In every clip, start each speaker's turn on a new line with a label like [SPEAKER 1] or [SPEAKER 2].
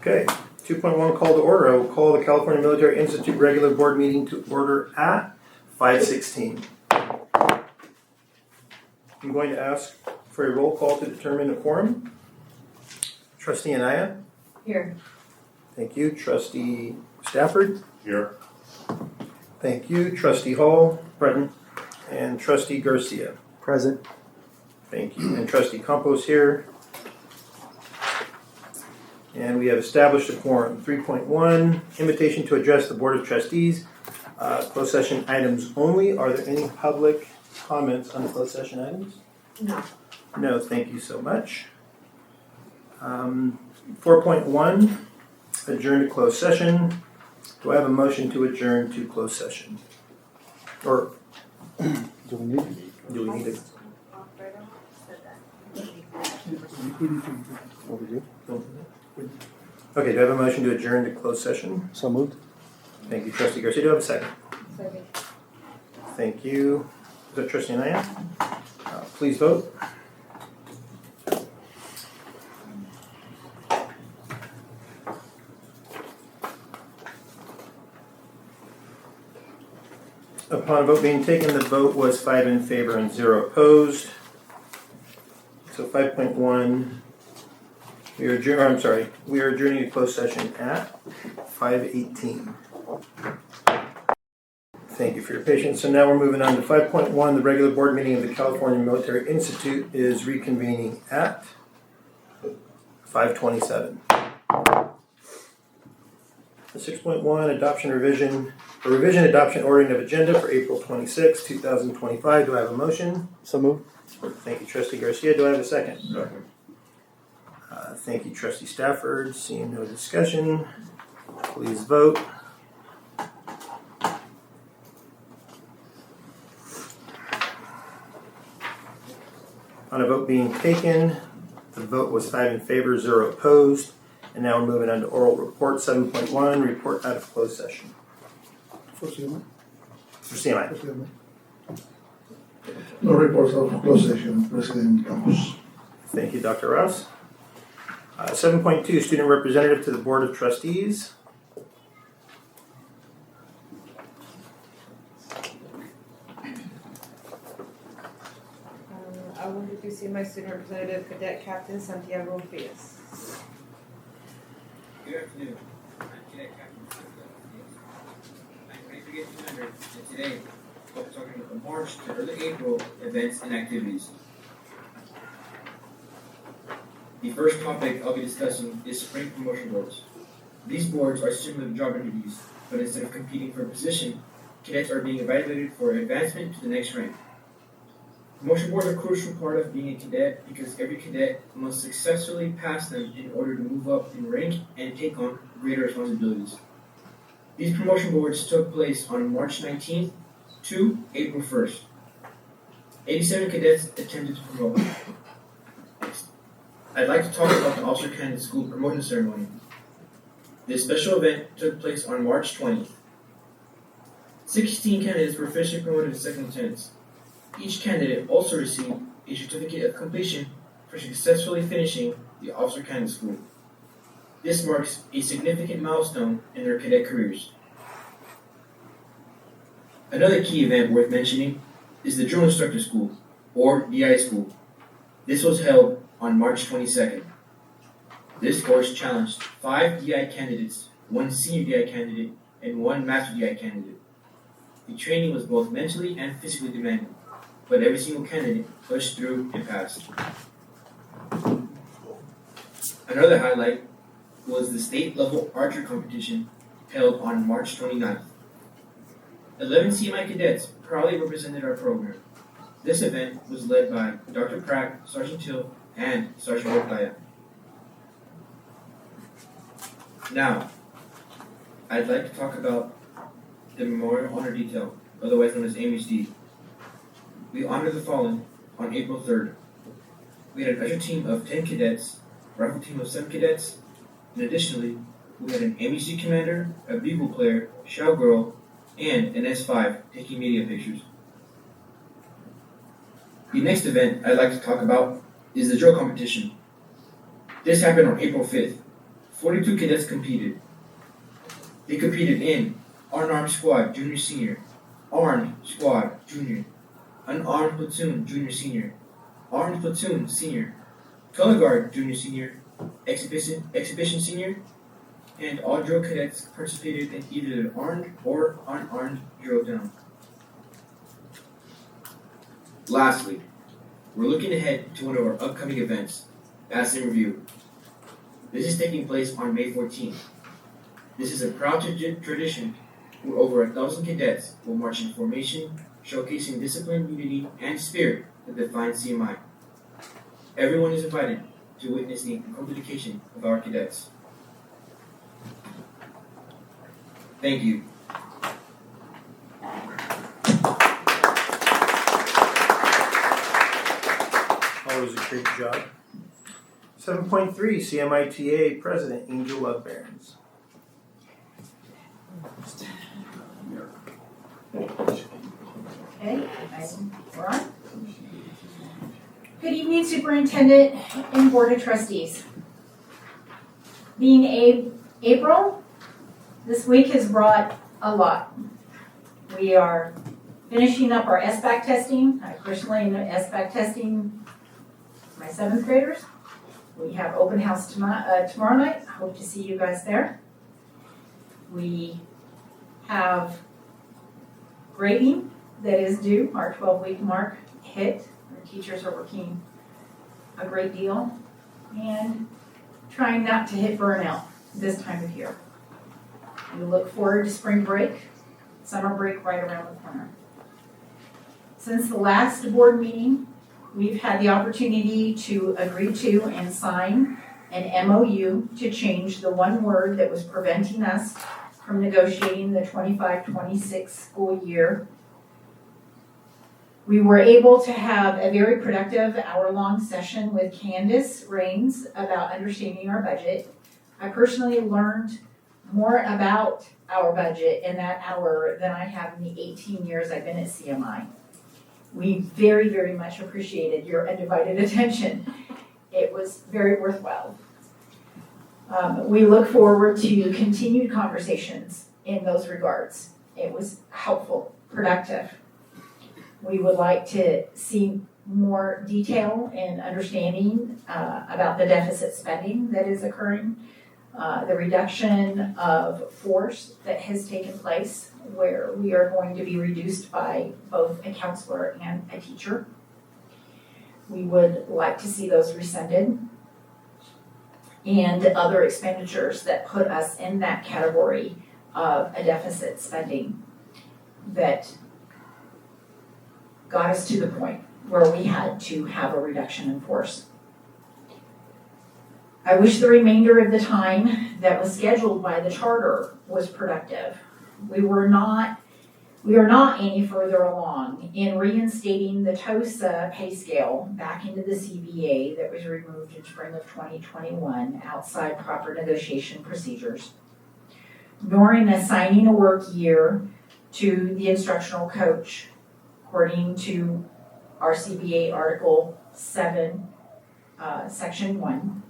[SPEAKER 1] Okay, 2.1 call to order. I will call the California Military Institute regular board meeting to order at 5:16. I'm going to ask for a roll call to determine a quorum. Trustee Anaya?
[SPEAKER 2] Here.
[SPEAKER 1] Thank you. Trustee Stafford?
[SPEAKER 3] Here.
[SPEAKER 1] Thank you. Trustee Hall? Present. And Trustee Garcia?
[SPEAKER 4] Present.
[SPEAKER 1] Thank you. And Trustee Campos here. And we have established a quorum. 3.1, invitation to address the Board of Trustees. Closed session items only. Are there any public comments on the closed session items?
[SPEAKER 2] No.
[SPEAKER 1] No, thank you so much. 4.1, adjourn to closed session. Do I have a motion to adjourn to closed session? Or
[SPEAKER 4] Do we need
[SPEAKER 1] do we need to?
[SPEAKER 4] what we do?
[SPEAKER 1] Okay, do I have a motion to adjourn to closed session?
[SPEAKER 4] So moved.
[SPEAKER 1] Thank you, Trustee Garcia. Do I have a second?
[SPEAKER 2] Second.
[SPEAKER 1] Thank you. Is that Trustee Anaya? Please vote. Upon a vote being taken, the vote was 5 in favor and 0 opposed. So 5.1, we are adjourning to closed session at 5:18. Thank you for your patience. So now we're moving on to 5.1. The regular board meeting of the California Military Institute is reconvening at 5:27. 6.1, revision adoption ordering of agenda for April 26, 2025. Do I have a motion?
[SPEAKER 4] So moved.
[SPEAKER 1] Thank you, Trustee Garcia. Do I have a second?
[SPEAKER 3] Second.
[SPEAKER 1] Thank you, Trustee Stafford. Seeing no discussion, please vote. On a vote being taken, the vote was 5 in favor, 0 opposed. And now we're moving on to oral report 7.1, report out of closed session.
[SPEAKER 4] For CMI.
[SPEAKER 1] For CMI.
[SPEAKER 5] No reports of closed session, President Campos.
[SPEAKER 1] Thank you, Dr. Rouse. 7.2, student representative to the Board of Trustees.
[SPEAKER 2] I wanted to see my student representative, Cadet Captain Santiago Fias.
[SPEAKER 6] Good afternoon. I'm Cadet Captain Santiago Fias. I'm ready to get remembered, and today we'll be talking about the March to early April events and activities. The first topic I'll be discussing is spring promotion boards. These boards are similar to job interviews, but instead of competing for a position, cadets are being evaluated for advancement to the next rank. Promotion boards are a crucial part of being a cadet because every cadet must successfully pass them in order to move up in rank and take on greater responsibilities. These promotion boards took place on March 19th to April 1st. 87 cadets attempted to promote. I'd like to talk about the Officer Candidate School promotion ceremony. This special event took place on March 20th. 16 candidates were officially promoted to second lieutenants. Each candidate also received a certificate of completion for successfully finishing the Officer Candidate School. This marks a significant milestone in their cadet careers. Another key event worth mentioning is the Drill Instructor School, or DI School. This was held on March 22nd. This course challenged 5 DI candidates, 1 senior DI candidate, and 1 master DI candidate. The training was both mentally and physically demanding, but every single candidate pushed through and passed. Another highlight was the state-level archery competition held on March 29th. 11 CMI cadets proudly represented our program. This event was led by Dr. Pratt, Sergeant Till, and Sergeant Ortaya. Now, I'd like to talk about the Memorial Honor Detail, otherwise known as MHD. We honored the fallen on April 3rd. We had an usher team of 10 cadets, a rifle team of 7 cadets, and additionally, we had an MHD commander, a bugle player, shout girl, and an S5 taking media pictures. The next event I'd like to talk about is the drill competition. This happened on April 5th. 42 cadets competed. They competed in Unarmed Squad Junior Senior, Armed Squad Junior, Unarmed Platoon Junior Senior, Armed Platoon Senior, Color Guard Junior Senior, Exhibition Senior, and all drill cadets participated in either the armed or unarmed drill down. Lastly, we're looking ahead to one of our upcoming events, Pass and Review. This is taking place on May 14th. This is a proud tradition where over 1,000 cadets will march in formation, showcasing discipline, unity, and spirit that define CMI. Everyone is invited to witness the incredible dedication of our cadets. Thank you.
[SPEAKER 1] Always a great job. 7.3, CMITA President Angel Lovebairns.
[SPEAKER 3] Okay, we're on. Good evening, Superintendent and Board of Trustees. Being April, this week has brought a lot. We are finishing up our SBAC testing. I personally am SBAC testing my 7th graders. We have open house tomorrow night. I hope to see you guys there. We have grading that is due. Our 12-week mark hit. Our teachers are working a great deal and trying not to hit burnout this time of year. We look forward to spring break, summer break right around the corner. Since the last board meeting, we've had the opportunity to agree to and sign an MOU to change the one word that was preventing us from negotiating the 25-26 school year. We were able to have a very productive hour-long session with Candace Rains about understanding our budget. I personally learned more about our budget in that hour than I have in the 18 years I've been at CMI. We very, very much appreciated your undivided attention. It was very worthwhile. We look forward to continued conversations in those regards. It was helpful, productive. We would like to see more detail and understanding about the deficit spending that is occurring, the reduction of force that has taken place, where we are going to be reduced by both a counselor and a teacher. We would like to see those rescinded, and other expenditures that put us in that category of a deficit spending that got us to the point where we had to have a reduction in force. I wish the remainder of the time that was scheduled by the charter was productive. We are not any further along in reinstating the TOSA pay scale back into the CBA that was removed in spring of 2021 outside proper negotiation procedures, nor in assigning a work year to the instructional coach according to our CBA Article 7, Section 1.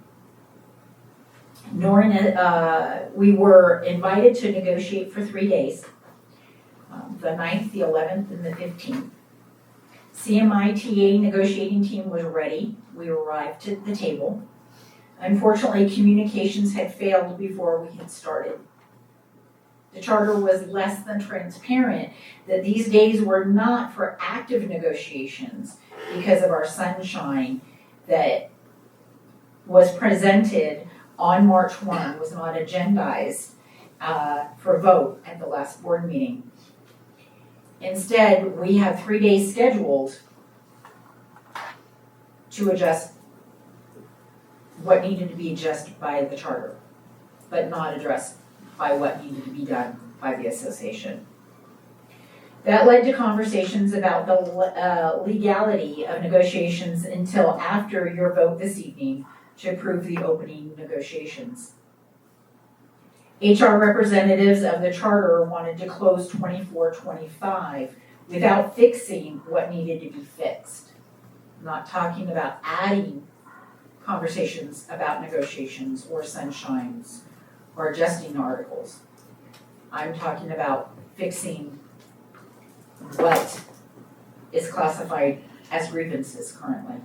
[SPEAKER 3] Nor we were invited to negotiate for 3 days, the 9th, the 11th, and the 15th. CMI-TA negotiating team was ready. We arrived at the table. Unfortunately, communications had failed before we had started. The charter was less than transparent that these days were not for active negotiations because of our sunshine that was presented on March 1, was not agendized for vote at the last board meeting. Instead, we have 3 days scheduled to adjust what needed to be adjusted by the charter, but not addressed by what needed to be done by the association. That led to conversations about the legality of negotiations until after your vote this evening to approve the opening negotiations. HR representatives of the charter wanted to close 24-25 without fixing what needed to be fixed. I'm not talking about adding conversations about negotiations or sunshines or adjusting articles. I'm talking about fixing what is classified as grievances currently.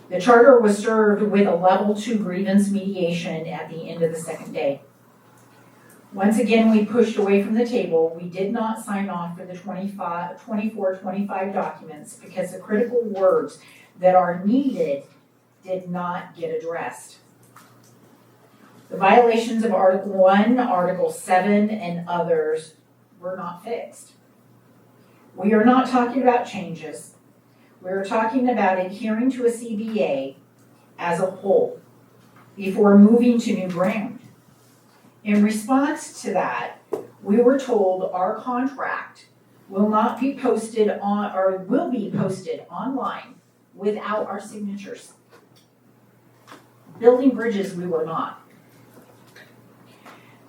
[SPEAKER 3] The charter was served with a level 2 grievance mediation at the end of the second day. Once again, we pushed away from the table. We did not sign off for the 24-25 documents because the critical words that are needed did not get addressed. The violations of Article 1, Article 7, and others were not fixed. We are not talking about changes. We are talking about adhering to a CBA as a whole before moving to new ground. In response to that, we were told our contract will not be posted on, or will be posted online without our signatures. Building bridges, we were not.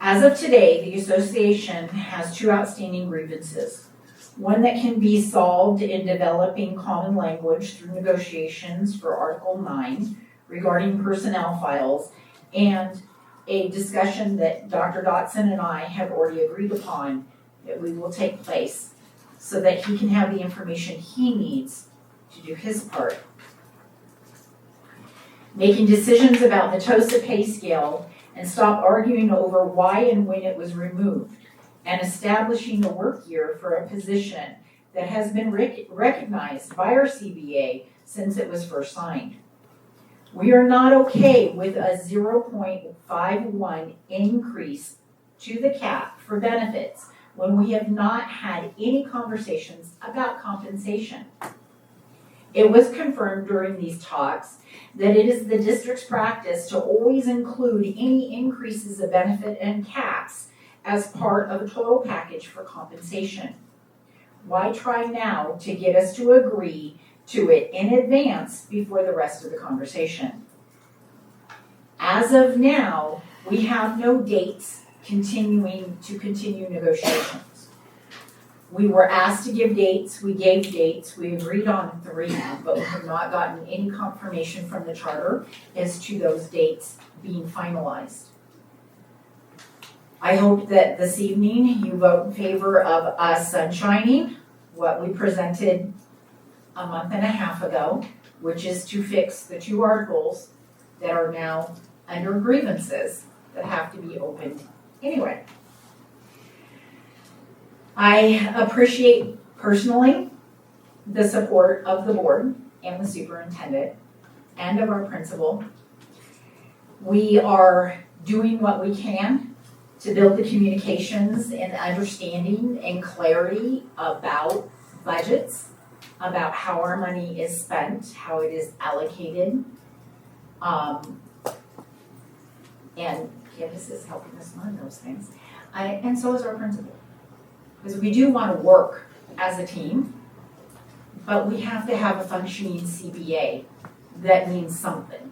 [SPEAKER 3] As of today, the association has 2 outstanding grievances. One that can be solved in developing common language through negotiations for Article 9 regarding personnel files, and a discussion that Dr. Dotson and I have already agreed upon that we will take place so that he can have the information he needs to do his part. Making decisions about the TOSA pay scale and stop arguing over why and when it was removed, and establishing a work year for a position that has been recognized by our CBA since it was first signed. We are not okay with a 0.51 increase to the cap for benefits when we have not had any conversations about compensation. It was confirmed during these talks that it is the district's practice to always include any increases of benefit and caps as part of a total package for compensation. Why try now to get us to agree to it in advance before the rest of the conversation? As of now, we have no dates continue negotiations. We were asked to give dates, we gave dates, we agreed on 3, but we have not gotten any confirmation from the charter as to those dates being finalized. I hope that this evening you vote in favor of us sunshining what we presented a month and a half ago, which is to fix the 2 articles that are now under grievances that have to be opened anyway. I appreciate personally the support of the board and the superintendent and of our principal. We are doing what we can to build the communications and understanding and clarity about budgets, about how our money is spent, how it is allocated. And Candace is helping us learn those things. And so is our principal. Because we do want to work as a team, but we have to have a functioning CBA that means something.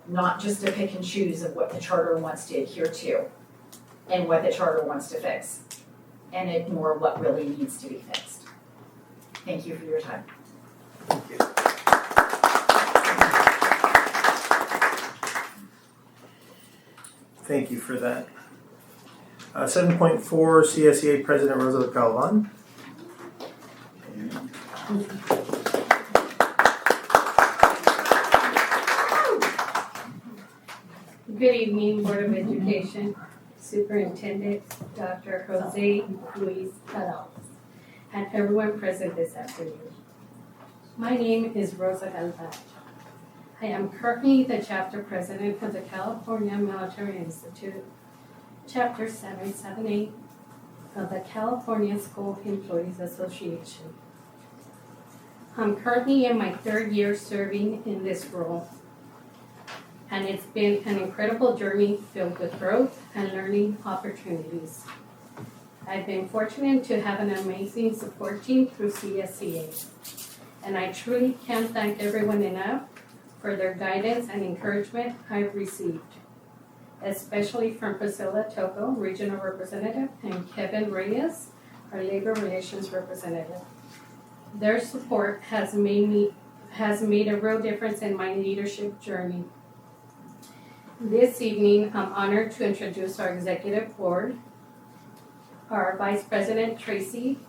[SPEAKER 3] Not just to pick and choose of what the charter wants to adhere to and what the charter wants to fix, and ignore what really needs to be fixed. Thank you for your time.
[SPEAKER 1] Thank you. Thank you for that. 7.4, CSEA President Rosa Galvan.
[SPEAKER 7] Good evening, Board of Education, Superintendent Dr. Jose Luis Cadal, and everyone present this afternoon. My name is Rosa Galvan. I am currently the chapter president of the California Military Institute, Chapter 778 of the California School Employees Association. I'm currently in my 3rd year serving in this role, and it's been an incredible journey filled with growth and learning opportunities. I've been fortunate to have an amazing support team through CSEA, and I truly can't thank everyone enough for their guidance and encouragement I've received, especially from Priscilla Toco, Regional Representative, and Kevin Reyes, our Labor Relations Representative. Their support has has made a real difference in my leadership journey. This evening, I'm honored to introduce our executive board. Our Vice President Tracy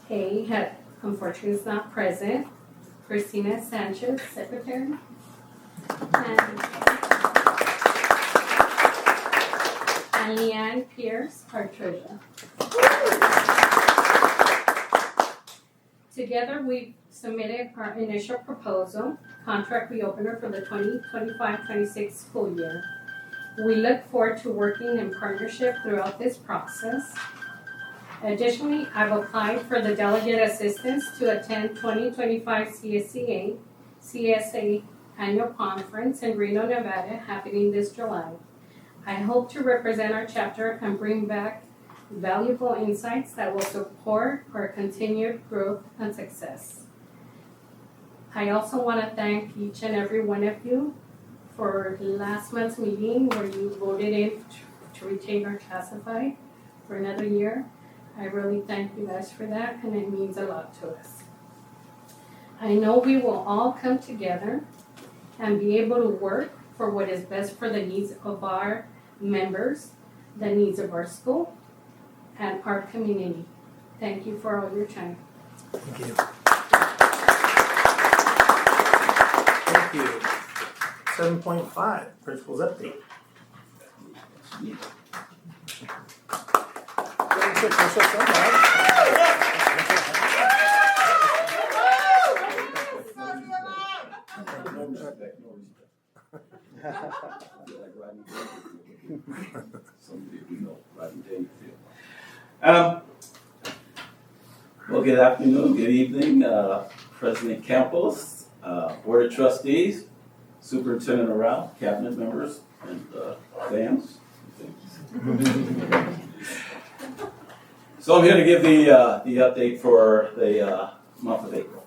[SPEAKER 7] unfortunately is not present. Christina Sanchez, Secretary. And Leanne Pierce, our Treasurer. Together, we've submitted our initial proposal, contract reopener for the 2025-26 school year. We look forward to working in partnership throughout this process. Additionally, I've applied for the delegate assistance to attend 2025 CSA annual conference in Reno, Nevada, happening this July. I hope to represent our chapter and bring back valuable insights that will support our continued growth and success. I also want to thank each and every one of you for last month's meeting where you voted in to retain our classified for another year. I really thank you guys for that, and it means a lot to us. I know we will all come together and be able to work for what is best for the needs of our members, the needs of our school, and our community. Thank you for all your time.
[SPEAKER 1] Thank you. Thank you. 7.5, Principal's Update.
[SPEAKER 8] Well, good afternoon, good evening, President Campos, Board of Trustees, Superintendent Around, Cabinet members, and fans. So I'm here to give the update for the month of April.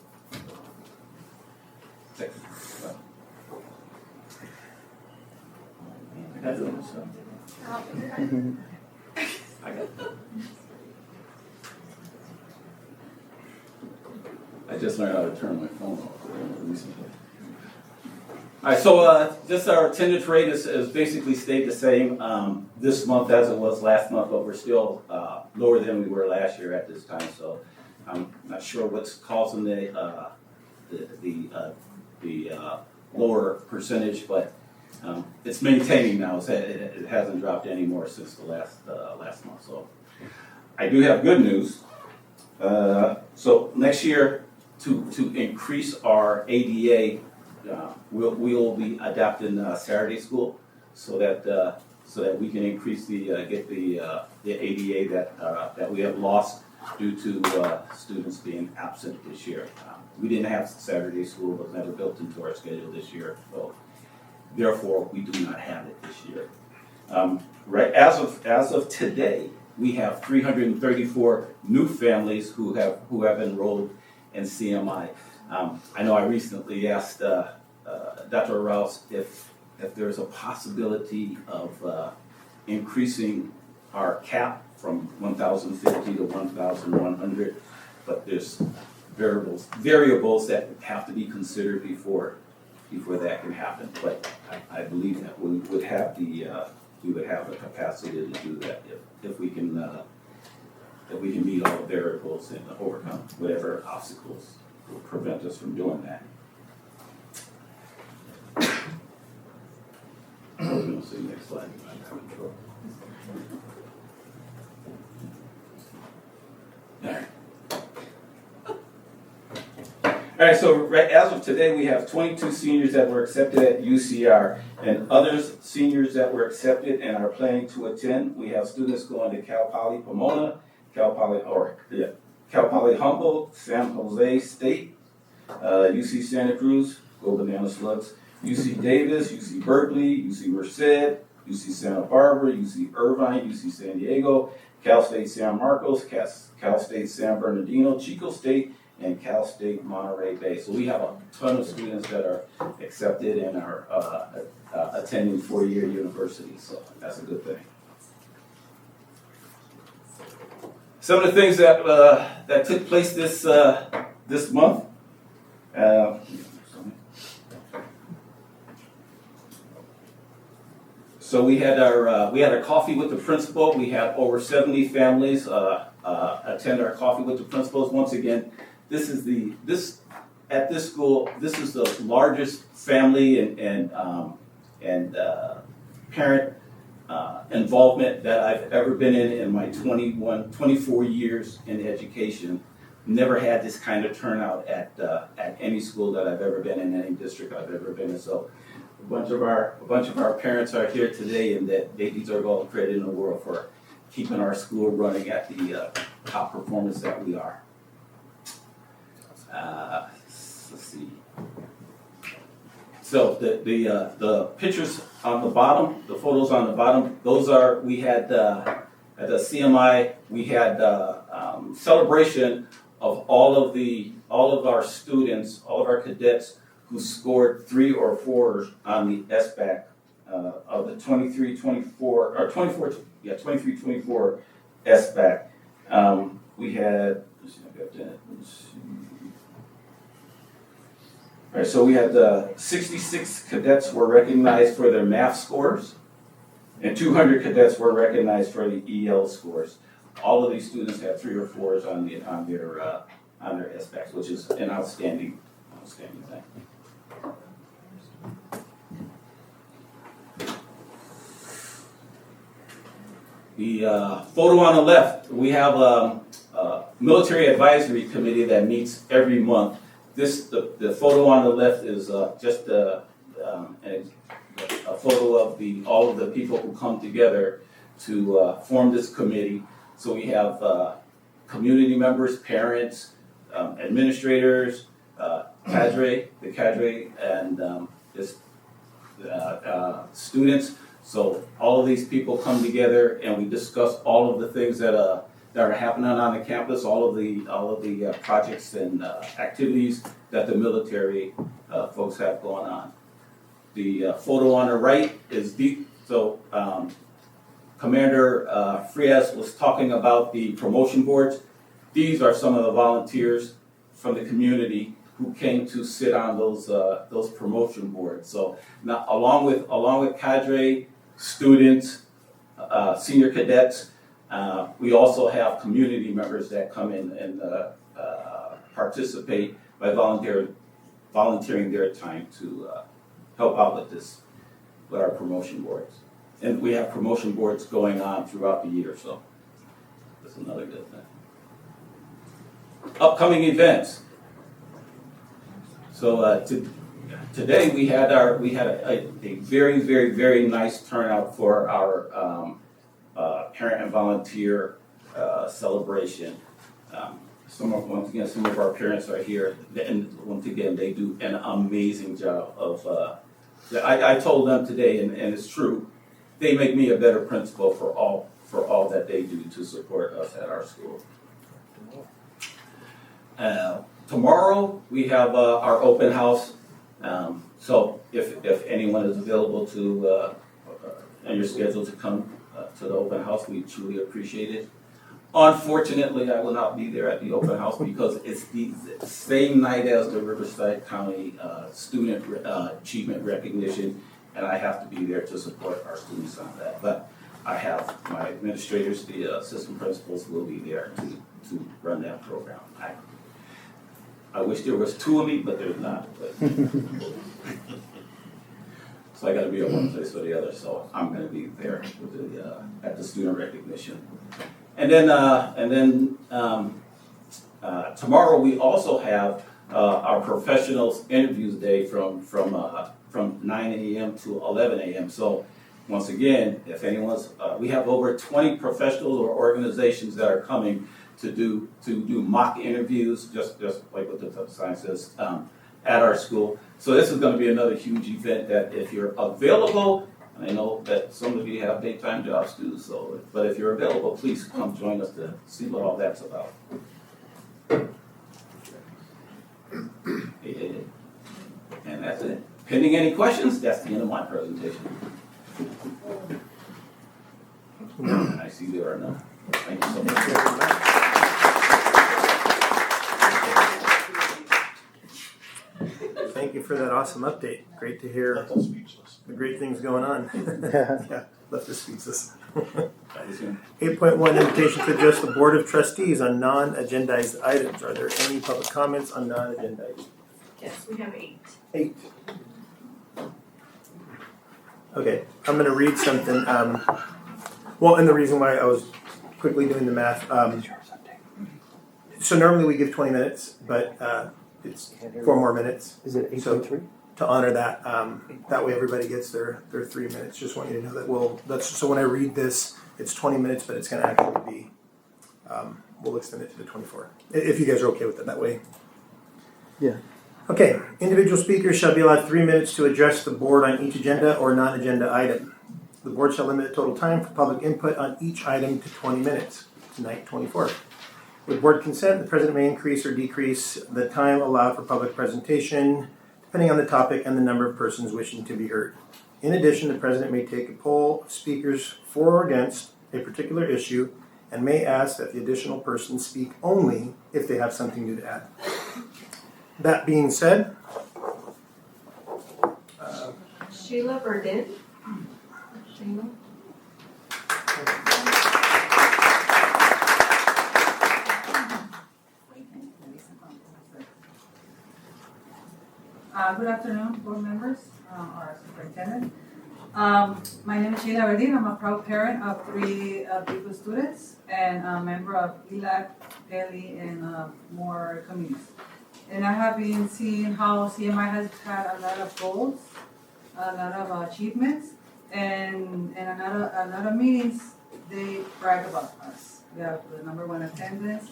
[SPEAKER 8] I just learned how to turn my phone off recently. All right, so just our attendance rate is basically stayed the same this month as it was last month, but we're still lower than we were last year at this time. So I'm not sure what's causing the lower percentage, but it's maintaining now. It hasn't dropped any more since the last month. So I do have good news. So next year, to increase our ADA, we'll be adapting Saturday school so that we can increase get the ADA that we have lost due to students being absent this year. We didn't have Saturday school; it was never built into our schedule this year. So therefore, we do not have it this year. Right as of today, we have 334 new families who have enrolled in CMI. I know I recently asked Dr. Rouse if there's a possibility of increasing our cap from 1,050 to 1,100, but there's variables that have to be considered before that can happen. But I believe that we would have the capacity to do that if we can meet all the variables and overcome whatever obstacles will prevent us from doing that. We're going to see next slide. All right, so right as of today, we have 22 seniors that were accepted at UCR, and others seniors that were accepted and are planning to attend. We have students going to Cal Poly Pomona, Cal Poly Humboldt, San Jose State, UC Santa Cruz, go Banana Slugs, UC Davis, UC Berkeley, UC Merced, UC Santa Barbara, UC Irvine, UC San Diego, Cal State San Marcos, Cal State San Bernardino, Chico State, and Cal State Monterey Bay. So we have a ton of students that are accepted and are attending four-year universities, so that's a good thing. Some of the things that took place this month. So we had our coffee with the principal. We had over 70 families attend our coffee with the principals. Once again, at this school, this is the largest family and parent involvement that I've ever been in my 24 years in education. Never had this kind of turnout at any school that I've ever been in, any district I've ever been in. So a bunch of our parents are here today, and that they deserve all the credit in the world for keeping our school running at the top performance that we are. Let's see. So the pictures on the bottom, the photos on the bottom, those are, we had at the CMI, we had celebration of all of our students, all of our cadets who scored 3 or 4 on the SBAC of the 23-24 SBAC. We had, all right, so we had 66 cadets were recognized for their math scores, and 200 cadets were recognized for the EL scores. All of these students had 3 or 4s on their SBACs, which is an outstanding thing. The photo on the left, we have a military advisory committee that meets every month. The photo on the left is just a photo of all of the people who come together to form this committee. So we have community members, parents, administrators, cadre, and students. So all of these people come together, and we discuss all of the things that are happening on the campus, all of the projects and activities that the military folks have going on. The photo on the right is Commander Frias was talking about the promotion boards. These are some of the volunteers from the community who came to sit on those promotion boards. So now, along with cadre, students, senior cadets, we also have community members that come in and participate by volunteering their time to help out with our promotion boards. And we have promotion boards going on throughout the year, so that's another good thing. Upcoming events. So today we had a very, very, very nice turnout for our parent and volunteer celebration. Some of our parents are here, and once again, they do an amazing job of. I told them today, and it's true, they make me a better principal for all that they do to support us at our school. Tomorrow we have our open house. So if anyone is available and you're scheduled to come to the open house, we truly appreciate it. Unfortunately, I will not be there at the open house because it's the same night as the Riverside County Student Achievement Recognition, and I have to be there to support our students on that. But I have my administrators, the assistant principals will be there to run that program. I wish there was 2 of me, but there's not. So I got to be at one place or the other. So I'm going to be there with at the student recognition. And then tomorrow we also have our professionals interviews day from 9 a.m. to 11 a.m. So once again, if anyone's, we have over 20 professionals or organizations that are coming to do mock interviews, just like what the sign says, at our school. So this is going to be another huge event that if you're available, and I know that some of you have daytime jobs too, so, but if you're available, please come join us to see what all that's about. And that's it. Pending any questions, that's the end of my presentation. I see there are none. Thank you so much.
[SPEAKER 1] Thank you for that awesome update. Great to hear
[SPEAKER 4] Left us speechless.
[SPEAKER 1] the great things going on. Yeah, left us speechless.
[SPEAKER 8] That is good.
[SPEAKER 1] 8.1, invitation to address the Board of Trustees on non-agendized items. Are there any public comments on non-agenda items?
[SPEAKER 2] Yes, we have 8.
[SPEAKER 1] 8. Okay, I'm going to read something. Well, and the reason why I was quickly doing the math. So normally we give 20 minutes, but it's 4 more minutes.
[SPEAKER 4] Is it
[SPEAKER 1] So
[SPEAKER 4] 8.3?
[SPEAKER 1] to honor that, that way everybody gets their 3 minutes. Just want you to know that so when I read this, it's 20 minutes, but it's going to actually be, we'll extend it to the 24. If you guys are okay with it that way.
[SPEAKER 4] Yeah.
[SPEAKER 1] Okay, individual speakers shall be allowed 3 minutes to address the board on each agenda or non-agenda item. The board shall limit the total time for public input on each item to 20 minutes. Tonight, 24. With board consent, the president may increase or decrease the time allowed for public presentation, depending on the topic and the number of persons wishing to be heard. In addition, the president may take a poll of speakers for or against a particular issue and may ask that the additional persons speak only if they have something new to add. That being said,
[SPEAKER 2] Sheila Verdin. Sheila.
[SPEAKER 9] Good afternoon, board members, or superintendent. My name is Sheila Verdin. I'm a proud parent of 3 people students and a member of ELAC, Delhi, and more communities. And I have been seeing how CMI has had a lot of goals, a lot of achievements, and a lot of meetings, they brag about us. We have the #1 attendance,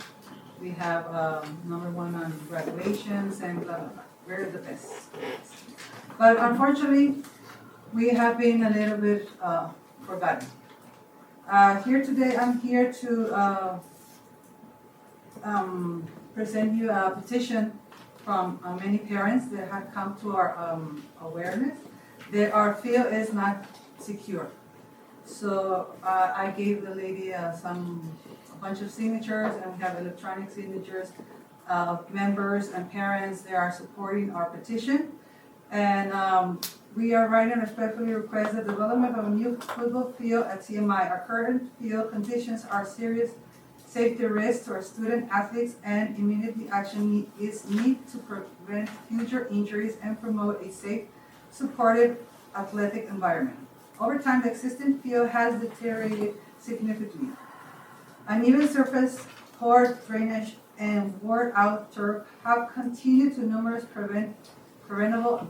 [SPEAKER 9] we have #1 on graduations, and blah, blah, blah. We're the best. But unfortunately, we have been a little bit forgotten. Here today, I'm here to present you a petition from many parents that have come to our awareness that our field is not secure. So I gave the lady a bunch of signatures, and we have electronic signatures of members and parents that are supporting our petition. And we are writing respectfully request the development of a new football field at CMI. Our current field conditions are serious safety risks to our student athletes, and immediately action is needed to prevent future injuries and promote a safe, supportive athletic environment. Over time, the existing field has deteriorated significantly. Uneven surface, poor drainage, and wore-out turf have continued to numerous preventable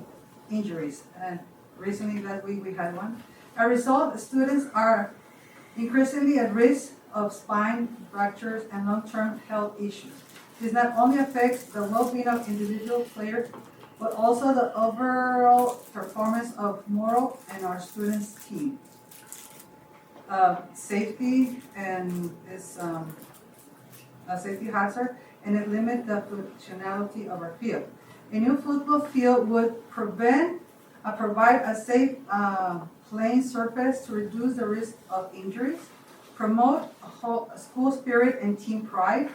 [SPEAKER 9] injuries. And recently, that week, we had one. As a result, students are increasingly at risk of spine fractures and long-term health issues. This not only affects the well-being of individual players, but also the overall performance of Morrow and our students' team. Safety and is a safety hazard, and it limits the functionality of our field. A new football field would provide a safe playing surface to reduce the risk of injuries, promote school spirit and team pride,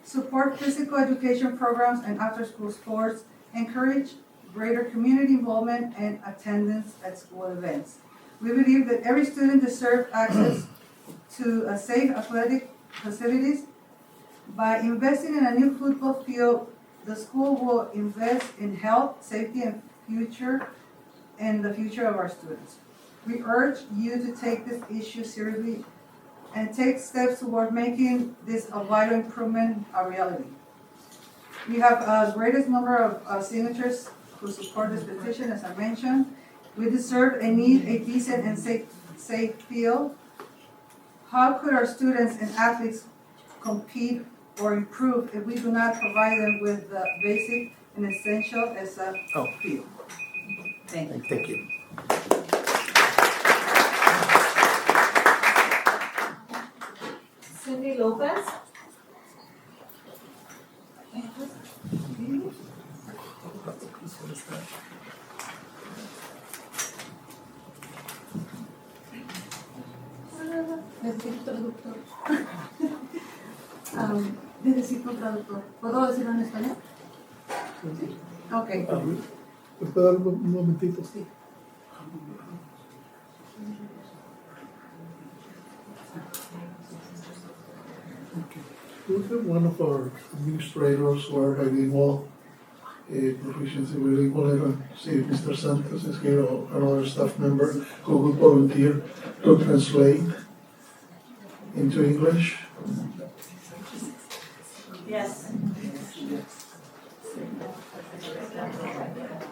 [SPEAKER 9] support physical education programs and after-school sports, encourage greater community involvement and attendance at school events. We believe that every student deserves access to a safe athletic facilities. By investing in a new football field, the school will invest in health, safety, and the future of our students. We urge you to take this issue seriously and take steps toward making this a vital improvement a reality. We have the greatest number of signatures who support this petition, as I mentioned. We deserve and need a decent and safe field. How could our students and athletes compete or improve if we do not provide them with the basic and essential as a field? Thank you.
[SPEAKER 1] thank you.
[SPEAKER 2] Cindy Lopez.
[SPEAKER 9] Necesito traductor. Necesito un traductor. ¿Puedo decirlo en español? Sí. Ok.
[SPEAKER 5] ¿Me puede dar un momentito?
[SPEAKER 3] Sí.
[SPEAKER 5] Look at one of our administrators who are bilingual, proficiency bilingual. I don't see if Mr. Santos is here or another staff member who would volunteer to translate into English.
[SPEAKER 3] Yes.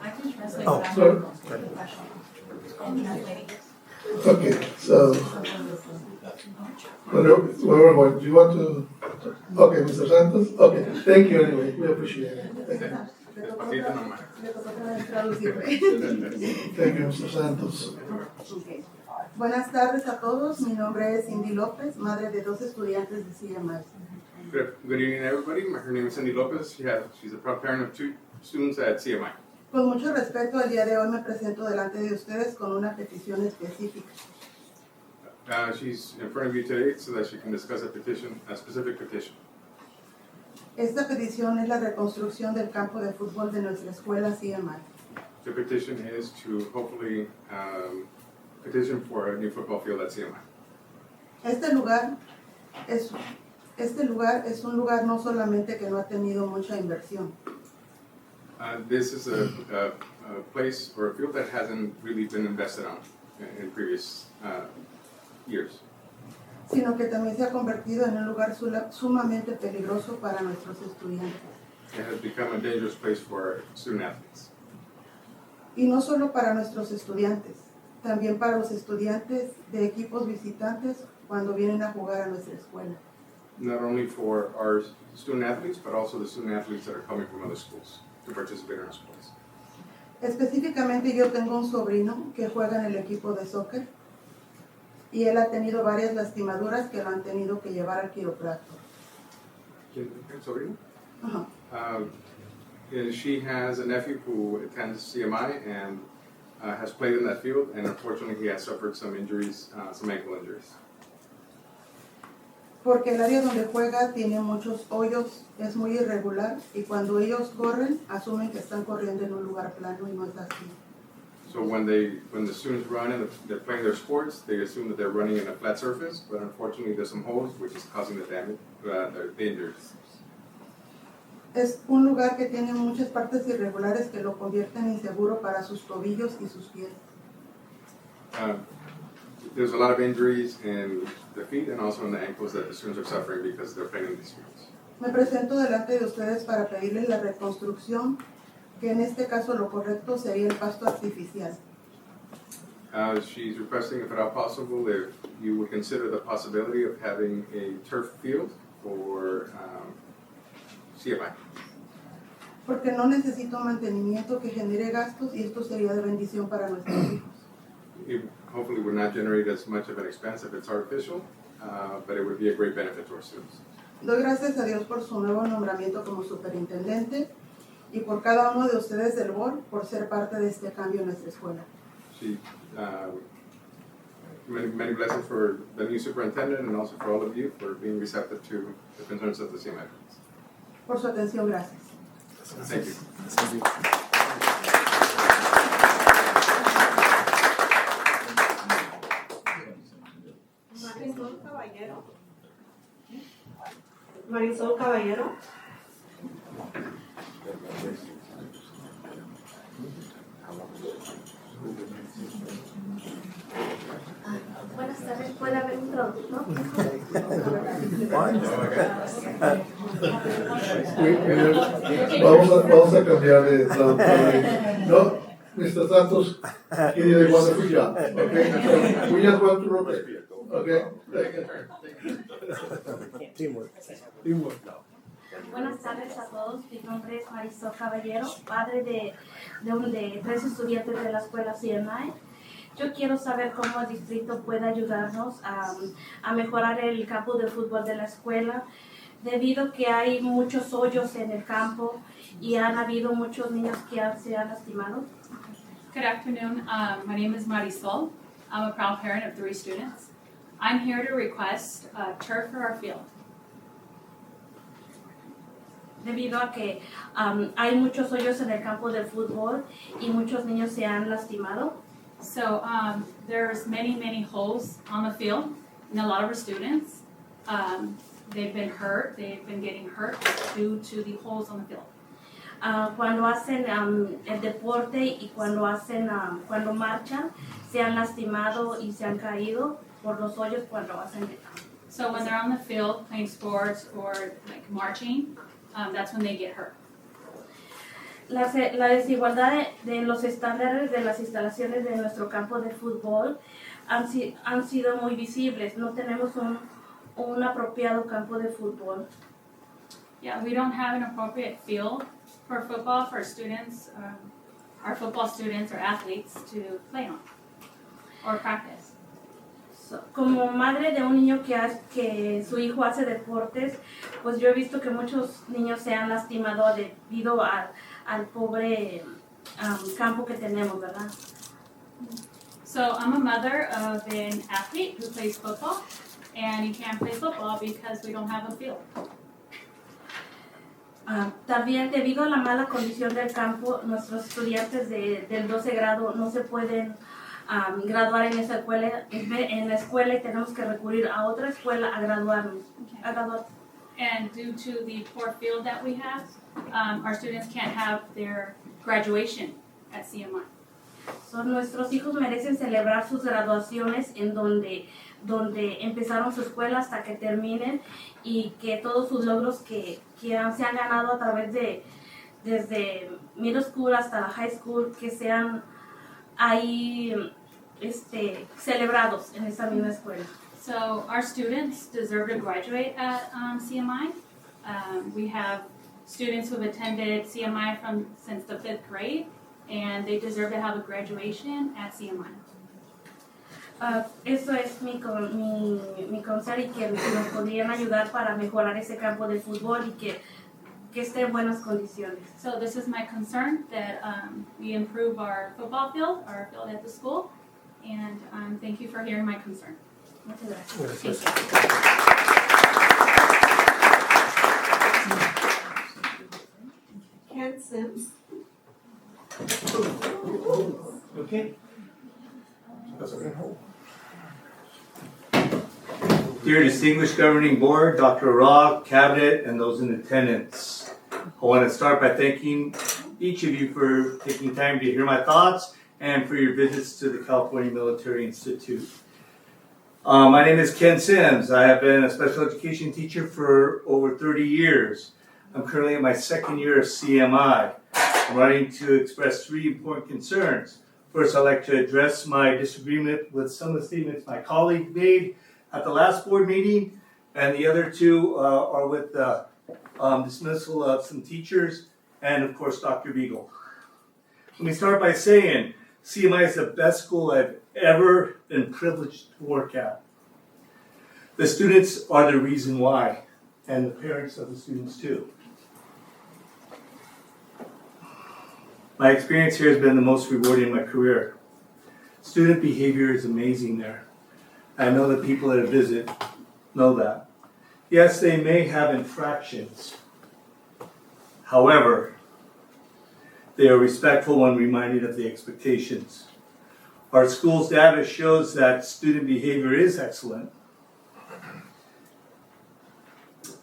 [SPEAKER 3] I can translate
[SPEAKER 1] Oh,
[SPEAKER 3] that.
[SPEAKER 5] Sir? Okay, so, whoever, do you want to? Okay, Mr. Santos? Okay, thank you anyway, we appreciate it. Thank you. Thank you, Mr. Santos.
[SPEAKER 9] Ok. Buenas tardes a todos, mi nombre es Cindy López, madre de 2 estudiantes de CMI.
[SPEAKER 10] Good evening, everybody. Her name is Cindy Lopez. She's a proud parent of 2 students at CMI.
[SPEAKER 9] Con mucho respeto, el día de hoy me presento delante de ustedes con una petición específica.
[SPEAKER 10] She's in front of you today so that she can discuss a specific petition.
[SPEAKER 9] Esta petición es la reconstrucción del campo de fútbol de nuestra escuela CMI.
[SPEAKER 10] The petition is to hopefully petition for a new football field at CMI.
[SPEAKER 9] Este lugar es un lugar no solamente que no ha tenido mucha inversión,
[SPEAKER 10] This is a place or a field that hasn't really been invested on in previous years.
[SPEAKER 9] sino que también se ha convertido en un lugar sumamente peligroso para nuestros estudiantes.
[SPEAKER 10] It has become a dangerous place for student athletes.
[SPEAKER 9] Y no solo para nuestros estudiantes, también para los estudiantes de equipos visitantes cuando vienen a jugar a nuestra escuela.
[SPEAKER 10] Not only for our student athletes, but also the student athletes that are coming from other schools to participate in our sports.
[SPEAKER 9] Específicamente yo tengo un sobrino que juega en el equipo de soccer y él ha tenido varias lastimaduras que lo han tenido que llevar al quiropráctor.
[SPEAKER 10] Sobrino?
[SPEAKER 9] Ajá.
[SPEAKER 10] And she has a nephew who attends CMI and has played in that field, and unfortunately he has suffered some injuries, some ankle injuries.
[SPEAKER 9] Porque el área donde juega tiene muchos hoyos, es muy irregular y cuando ellos corren asumen que están corriendo en un lugar plano y no es así.
[SPEAKER 10] So when the students run and they're playing their sports, they assume that they're running in a flat surface, but unfortunately there's some holes which is causing the damage, the injuries.
[SPEAKER 9] Es un lugar que tiene muchas partes irregulares que lo convierten inseguro para sus tobillos y sus pies.
[SPEAKER 10] There's a lot of injuries in the feet and also in the ankles that the students are suffering because they're playing in these fields.
[SPEAKER 9] Me presento delante de ustedes para pedirles la reconstrucción, que en este caso lo correcto sería el pasto artificial.
[SPEAKER 10] She's requesting, if at all possible, if you would consider the possibility of having a turf field for CMI.
[SPEAKER 9] Porque no necesito mantenimiento que genere gastos y esto sería de bendición para nuestros hijos.
[SPEAKER 10] It hopefully would not generate as much of an expense if it's artificial, but it would be a great benefit to our students.
[SPEAKER 9] Doy gracias a Dios por su nuevo nombramiento como superintendente y por cada uno de ustedes del board por ser parte de este cambio en nuestra escuela.
[SPEAKER 10] Many blessings for the new superintendent and also for all of you for being receptive to the concerns of the CMI.
[SPEAKER 9] Por su atención, gracias.
[SPEAKER 10] Thank you.
[SPEAKER 2] Marisol Caballero.
[SPEAKER 7] Buenas tardes, ¿puede haber un traductor?
[SPEAKER 5] Vamos a cambiar de traductor. No, Mr. Santos, he did a wonderful job. Okay, so we just want to rotate. Okay.
[SPEAKER 1] Teamwork.
[SPEAKER 11] Buenas tardes a todos, mi nombre es Marisol Caballero, padre de 3 estudiantes de la escuela CMI. Yo quiero saber cómo el distrito puede ayudarnos a mejorar el campo de fútbol de la escuela, debido a que hay muchos hoyos en el campo y han habido muchos niños que se han lastimado.
[SPEAKER 12] Good afternoon. My name is Marisol. I'm a proud parent of 3 students. I'm here to request turf for our field.
[SPEAKER 11] debido a que hay muchos hoyos en el campo de fútbol y muchos niños se han lastimado.
[SPEAKER 12] So there's many holes on the field, and a lot of our students, they've been hurt. They've been getting hurt due to the holes on the field.
[SPEAKER 11] Cuando hacen el deporte y cuando cuando marchan, se han lastimado y se han caído por los hoyos cuando hacen.
[SPEAKER 12] So when they're on the field playing sports or like marching, that's when they get hurt.
[SPEAKER 11] La desigualdad de los estándares de las instalaciones de nuestro campo de fútbol han sido muy visibles. No tenemos un apropiado campo de fútbol.
[SPEAKER 12] Yeah, we don't have an appropriate field for football for students, our football students or athletes to play on or practice.
[SPEAKER 11] Como madre de un niño que su hijo hace deportes, pues yo he visto que muchos niños se han lastimado debido al pobre campo que tenemos, ¿verdad?
[SPEAKER 12] So I'm a mother of an athlete who plays football, and he can't play football because we don't have a field.
[SPEAKER 11] También debido a la mala condición del campo, nuestros estudiantes del 12 grado no se pueden graduar en esa escuela, en la escuela y tenemos que recurrir a otra escuela a graduarnos.
[SPEAKER 12] And due to the poor field that we have, our students can't have their graduation at CMI.
[SPEAKER 11] So, nuestros hijos merecen celebrar sus graduaciones en donde empezaron su escuela hasta que terminen y que todos sus logros que se han ganado a través desde middle school hasta la high school, que sean ahí celebrados en esa misma escuela.
[SPEAKER 12] So our students deserve to graduate at CMI. We have students who have attended CMI since the 5th grade, and they deserve to have a graduation at CMI.
[SPEAKER 11] Eso es mi consejo y que nos podrían ayudar para mejorar ese campo de fútbol y que esté en buenas condiciones.
[SPEAKER 12] So this is my concern, that we improve our football field, our field at the school, and thank you for hearing my concern.
[SPEAKER 11] Muchas gracias.
[SPEAKER 2] Ken Sims.
[SPEAKER 1] Okay.
[SPEAKER 13] Dear distinguished governing board, Dr. Rock, cabinet, and those in attendance, I want to start by thanking each of you for taking time to hear my thoughts and for your visits to the California Military Institute. My name is Ken Sims. I have been a special education teacher for over 30 years. I'm currently in my second year of CMI. I'm writing to express 3 important concerns. First, I'd like to address my disagreement with some of the statements my colleague made at the last board meeting, and the other 2 are with the dismissal of some teachers and, of course, Dr. Beagle. Let me start by saying CMI is the best school I've ever been privileged to work at. The students are the reason why, and the parents of the students too. My experience here has been the most rewarding in my career. Student behavior is amazing there. I know the people that visit know that. Yes, they may have infractions. However, they are respectful when reminded of the expectations. Our school's data shows that student behavior is excellent.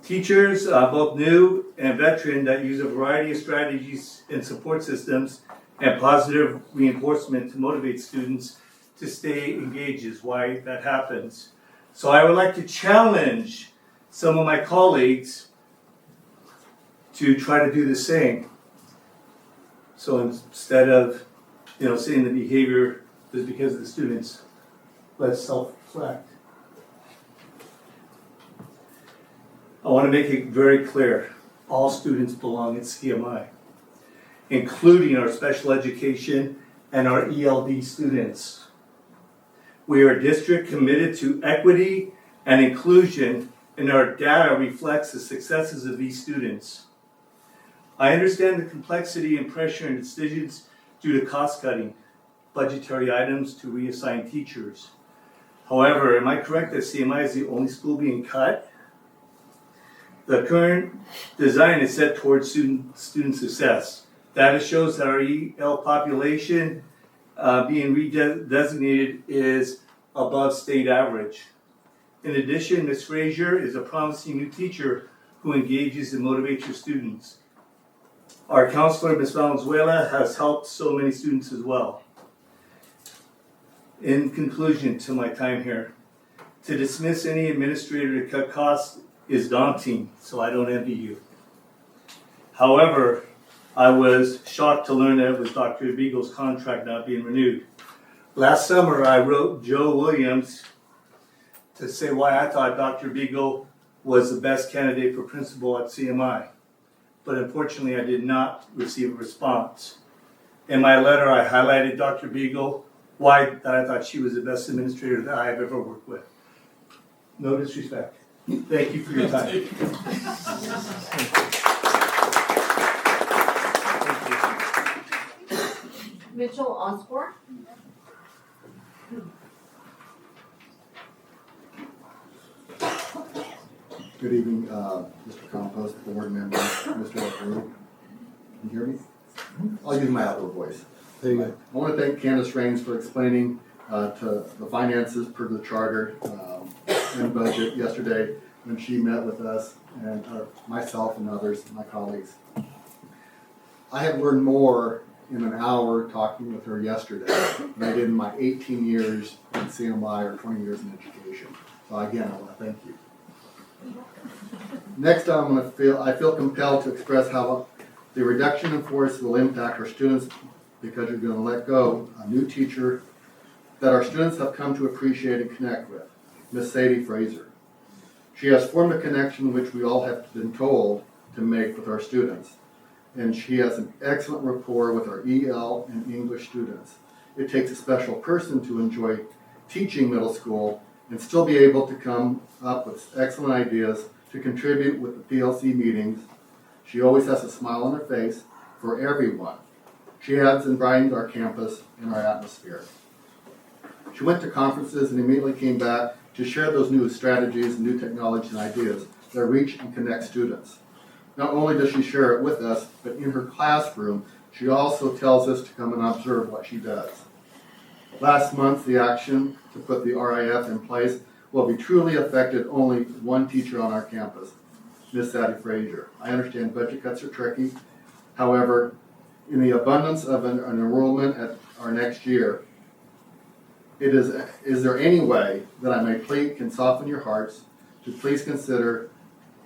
[SPEAKER 13] Teachers, both new and veteran, that use a variety of strategies and support systems and positive reinforcement to motivate students to stay engaged is why that happens. So I would like to challenge some of my colleagues to try to do the same. So instead of, saying the behavior is because of the students, let's self-reflect. I want to make it very clear, all students belong at CMI, including our special education and our ELD students. We are a district committed to equity and inclusion, and our data reflects the successes of these students. I understand the complexity and pressure and decisions due to cost cutting, budgetary items to reassign teachers. However, am I correct that CMI is the only school being cut? The current design is set towards student success. Data shows that our EL population being redesignated is above state average. In addition, Ms. Frazier is a promising new teacher who engages and motivates her students. Our counselor, Ms. Valenzuela, has helped so many students as well. In conclusion to my time here, to dismiss any administrator to cut costs is daunting, so I don't envy you. However, I was shocked to learn that it was Dr. Beagle's contract not being renewed. Last summer, I wrote Joe Williams to say why I thought Dr. Beagle was the best candidate for principal at CMI. But unfortunately, I did not receive a response. In my letter, I highlighted Dr. Beagle, why I thought she was the best administrator that I have ever worked with. No disrespect. Thank you for your time.
[SPEAKER 2] Mitchell Osborne.
[SPEAKER 14] Good evening, Mr. Compost, board members, Mr. LaRue. Can you hear me? I'll use my outdoor voice.
[SPEAKER 4] There you go.
[SPEAKER 14] I want to thank Candace Raines for explaining to the finances per the charter and budget yesterday when she met with us and myself and others, my colleagues. I have learned more in an hour talking with her yesterday than I did in my 18 years in CMI or 20 years in education. So again, I want to thank you. Next, I feel compelled to express how the reduction in force will impact our students because you're going to let go a new teacher that our students have come to appreciate and connect with, Miss Sadie Frazier. She has formed a connection which we all have been told to make with our students, and she has an excellent rapport with our EL and English students. It takes a special person to enjoy teaching middle school and still be able to come up with excellent ideas to contribute with the PLC meetings. She always has a smile on her face for everyone. She adds and brightens our campus and our atmosphere. She went to conferences and immediately came back to share those new strategies and new technologies and ideas that reach and connect students. Not only does she share it with us, but in her classroom, she also tells us to come and observe what she does. Last month, the action to put the RIF in place will be truly affected only one teacher on our campus, Miss Sadie Frazier. I understand budget cuts are tricky. However, in the abundance of an enrollment at our next year, is there any way that I can soften your hearts to please consider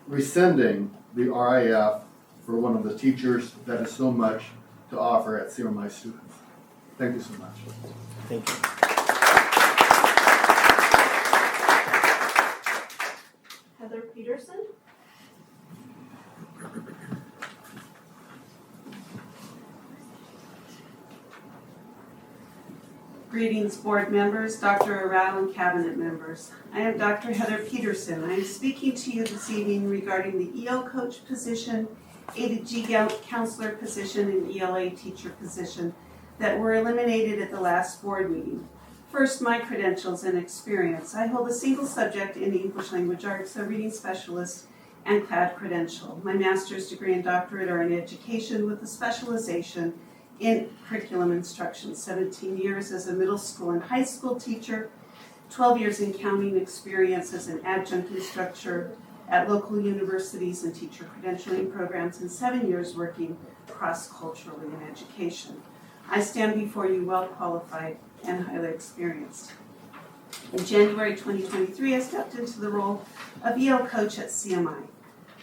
[SPEAKER 14] rescinding the RIF for one of the teachers that has so much to offer at CMI students? Thank you so much.
[SPEAKER 1] Thank you.
[SPEAKER 2] Heather Peterson.
[SPEAKER 15] Greetings, board members, Dr. Arao, and cabinet members. I am Dr. Heather Peterson. I am speaking to you this evening regarding the EL coach position, aided G counselor position, and ELA teacher position that were eliminated at the last board meeting. First, my credentials and experience. I hold a single subject in English language arts, a reading specialist, and CLAD credential. My master's degree and doctorate are in education with a specialization in curriculum instruction, 17 years as a middle school and high school teacher, 12 years in counting experience as an adjunct instructor at local universities and teacher credentialing programs, and 7 years working cross-culturally in education. I stand before you well qualified and highly experienced. In January 2023, I stepped into the role of EL coach at CMI.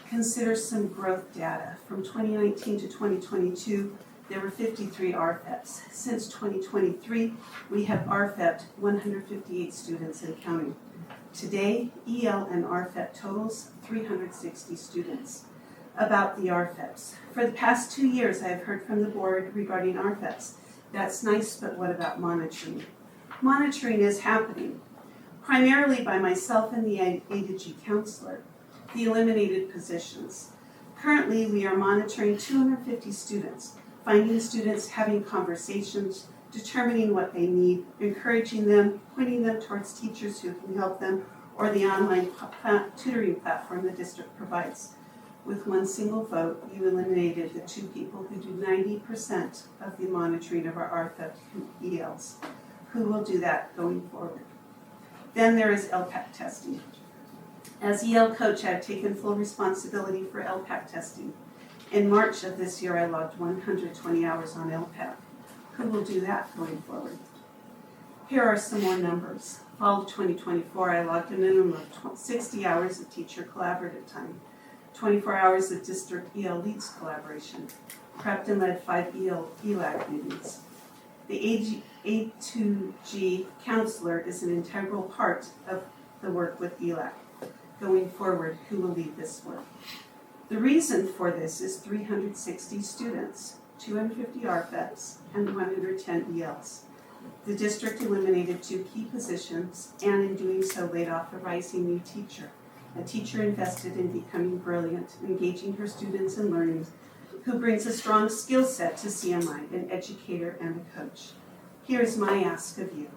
[SPEAKER 15] Consider some growth data. From 2019 to 2022, there were 53 RFEPs. Since 2023, we have RFEP'd 158 students and counting. Today, EL and RFEP totals 360 students. About the RFEPs. For the past 2 years, I have heard from the board regarding RFEPs. That's nice, but what about monitoring? Monitoring is happening, primarily by myself and the aided G counselor, the eliminated positions. Currently, we are monitoring 250 students, finding students, having conversations, determining what they need, encouraging them, pointing them towards teachers who can help them, or the online tutoring platform the district provides. With one single vote, you eliminated the two people who do 90% of the monitoring of our ARPA ELs. Who will do that going forward? Then there is LPAC testing. As EL coach, I've taken full responsibility for LPAC testing. In March of this year, I logged 120 hours on LPAC. Who will do that going forward? Here are some more numbers. Fall of 2024, I logged a minimum of 60 hours of teacher collaborative time, 24 hours of district EL leads collaboration, prepped and led 5 ELAC meetings. The A2G counselor is an integral part of the work with ELAC. Going forward, who will lead this work? The reason for this is 360 students, 250 RFEPs, and 110 ELs. The district eliminated 2 key positions and in doing so laid off a rising new teacher, a teacher invested in becoming brilliant, engaging her students in learning, who brings a strong skill set to CMI, an educator and a coach. Here's my ask of you.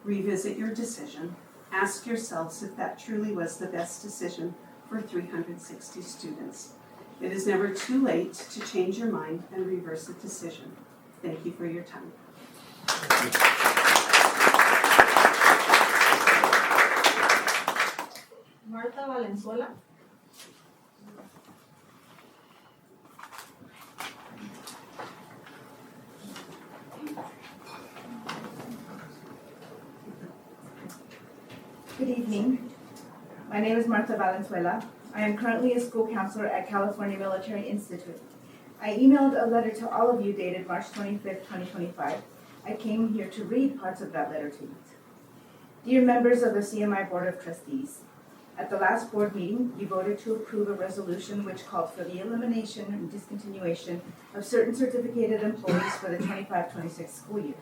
[SPEAKER 15] Revisit your decision. Ask yourselves if that truly was the best decision for 360 students. It is never too late to change your mind and reverse a decision. Thank you for your time.
[SPEAKER 2] Martha Valenzuela. Good evening. My name is Martha Valenzuela. I am currently a school counselor at California Military Institute. I emailed a letter to all of you dated March 25th, 2025. I came here to read parts of that letter to you. Dear members of the CMI Board of Trustees, at the last board meeting, you voted to approve a resolution which called for the elimination and discontinuation of certain certificated employees for the 25-26 school year.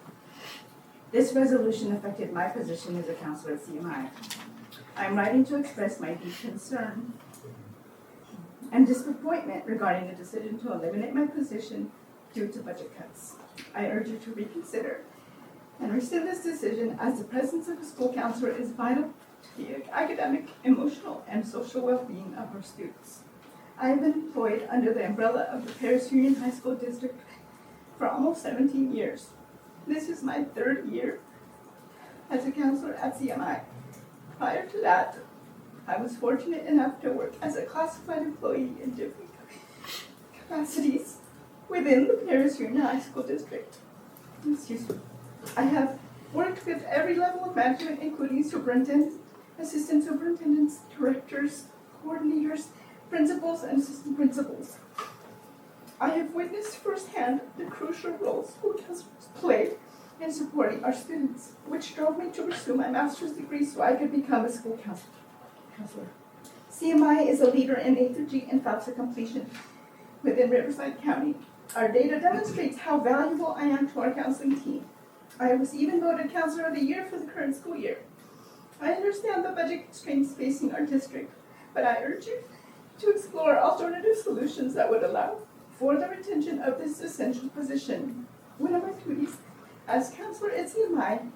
[SPEAKER 2] This resolution affected my position as a counselor at CMI. I am writing to express my deep concern and disappointment regarding the decision to eliminate my position due to budget cuts. I urge you to reconsider and rescind this decision, as the presence of a school counselor is vital to the academic, emotional, and social well-being of our students. I have been employed under the umbrella of the Paris Union High School District for almost 17 years. This is my 3rd year as a counselor at CMI. Prior to that, I was fortunate enough to work as a classified employee in different capacities within the Paris Union High School District. Excuse me. I have worked with every level of management, including superintendents, assistant superintendents, directors, coordinators, principals, and assistant principals. I have witnessed firsthand the crucial role school counselors play in supporting our students, which drove me to pursue my master's degree so I could become a school counselor. CMI is a leader in A-G and FAFSA completion within Riverside County. Our data demonstrates how valuable I am to our counseling team. I was even voted Counselor of the Year for the current school year. I understand the budget constraints facing our district, but I urge you to explore alternative solutions that would allow for the retention of this essential position. One of my duties as counselor at CMI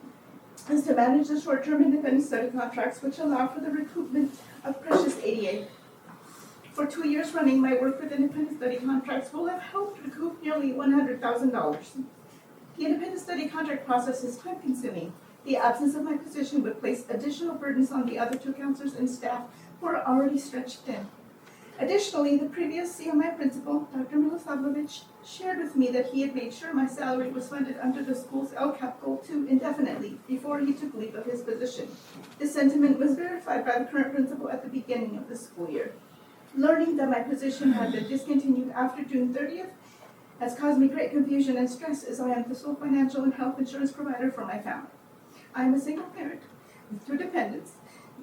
[SPEAKER 2] is to manage the short-term independent study contracts, which allow for the recoupment of precious ADA. For 2 years running, my work with independent study contracts will have helped recoup nearly $100,000. The independent study contract process is time-consuming. The absence of my position would place additional burdens on the other 2 counselors and staff who are already stretched thin. Additionally, the previous CMI principal, Dr. Milosavljevic, shared with me that he had made sure my salary was funded under the school's LCAP Goal 2 indefinitely before he took leave of his position. This sentiment was verified by the current principal at the beginning of the school year. Learning that my position had been discontinued after June 30th has caused me great confusion and stress, as I am the sole financial and health insurance provider for my family. I am a single parent with 2 dependents,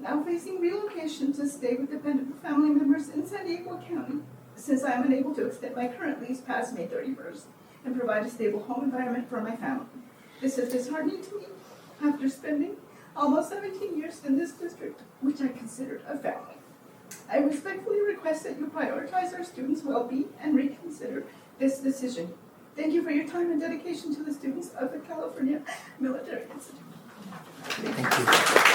[SPEAKER 2] now facing relocation to stay with dependent family members in San Diego County, since I am unable to extend my current lease past May 31st and provide a stable home environment for my family. This is disheartening to me after spending almost 17 years in this district, which I considered a family. I respectfully request that you prioritize our students' well-being and reconsider this decision. Thank you for your time and dedication to the students of the California Military Institute.
[SPEAKER 1] Thank you.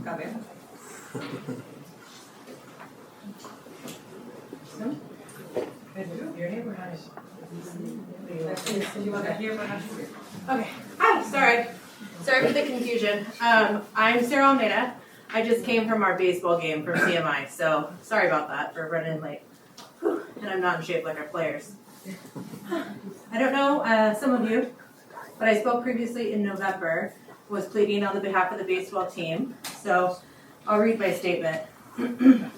[SPEAKER 16] Cabello.
[SPEAKER 3] Your neighbor had it.
[SPEAKER 16] Okay, hi, sorry for the confusion. I'm Sarah Almeida. I just came from our baseball game from CMI, so sorry about that for running late. Whew, and I'm not in shape like our players. I don't know some of you, but I spoke previously in November, was pleading on the behalf of the baseball team, so I'll read my statement. Good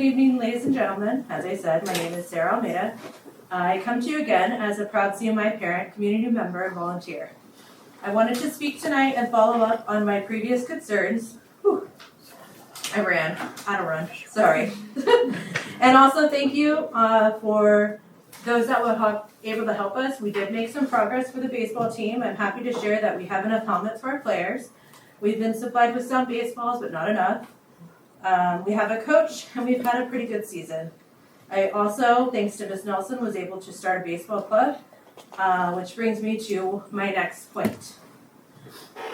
[SPEAKER 16] evening, ladies and gentlemen. As I said, my name is Sarah Almeida. I come to you again as a proud CMI parent, community member, and volunteer. I wanted to speak tonight and follow up on my previous concerns. Whew. I ran. I don't run. Sorry. And also thank you for those that were able to help us. We did make some progress for the baseball team. I'm happy to share that we have enough helmets for our players. We've been supplied with some baseballs, but not enough. We have a coach, and we've had a pretty good season. I also, thanks to Ms. Nelson, was able to start a baseball club, which brings me to my next point.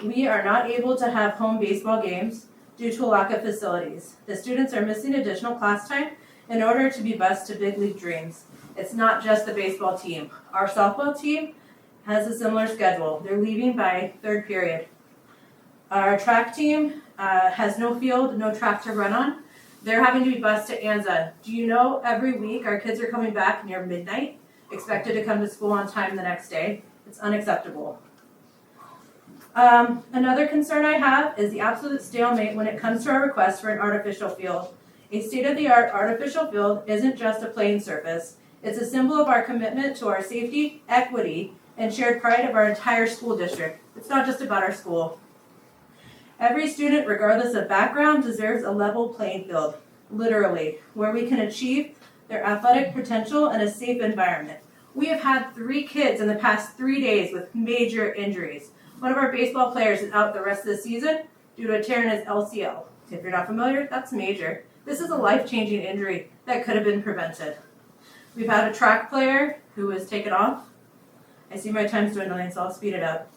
[SPEAKER 16] We are not able to have home baseball games due to a lack of facilities. The students are missing additional class time in order to be bused to big league dreams. It's not just the baseball team. Our softball team has a similar schedule. They're leaving by third period. Our track team has no field, no track to run on. They're having to be bused to Anza. Do you know every week our kids are coming back near midnight, expected to come to school on time the next day? It's unacceptable. Another concern I have is the absolute stalemate when it comes to our request for an artificial field. A state-of-the-art artificial field isn't just a playing surface. It's a symbol of our commitment to our safety, equity, and shared pride of our entire school district. It's not just about our school. Every student, regardless of background, deserves a level playing field, literally, where we can achieve their athletic potential in a safe environment. We have had 3 kids in the past 3 days with major injuries. One of our baseball players is out the rest of the season due to a tear in his LCL. If you're not familiar, that's major. This is a life-changing injury that could have been prevented. We've had a track player who was taken off. I see my time's dwindling, so I'll speed it up.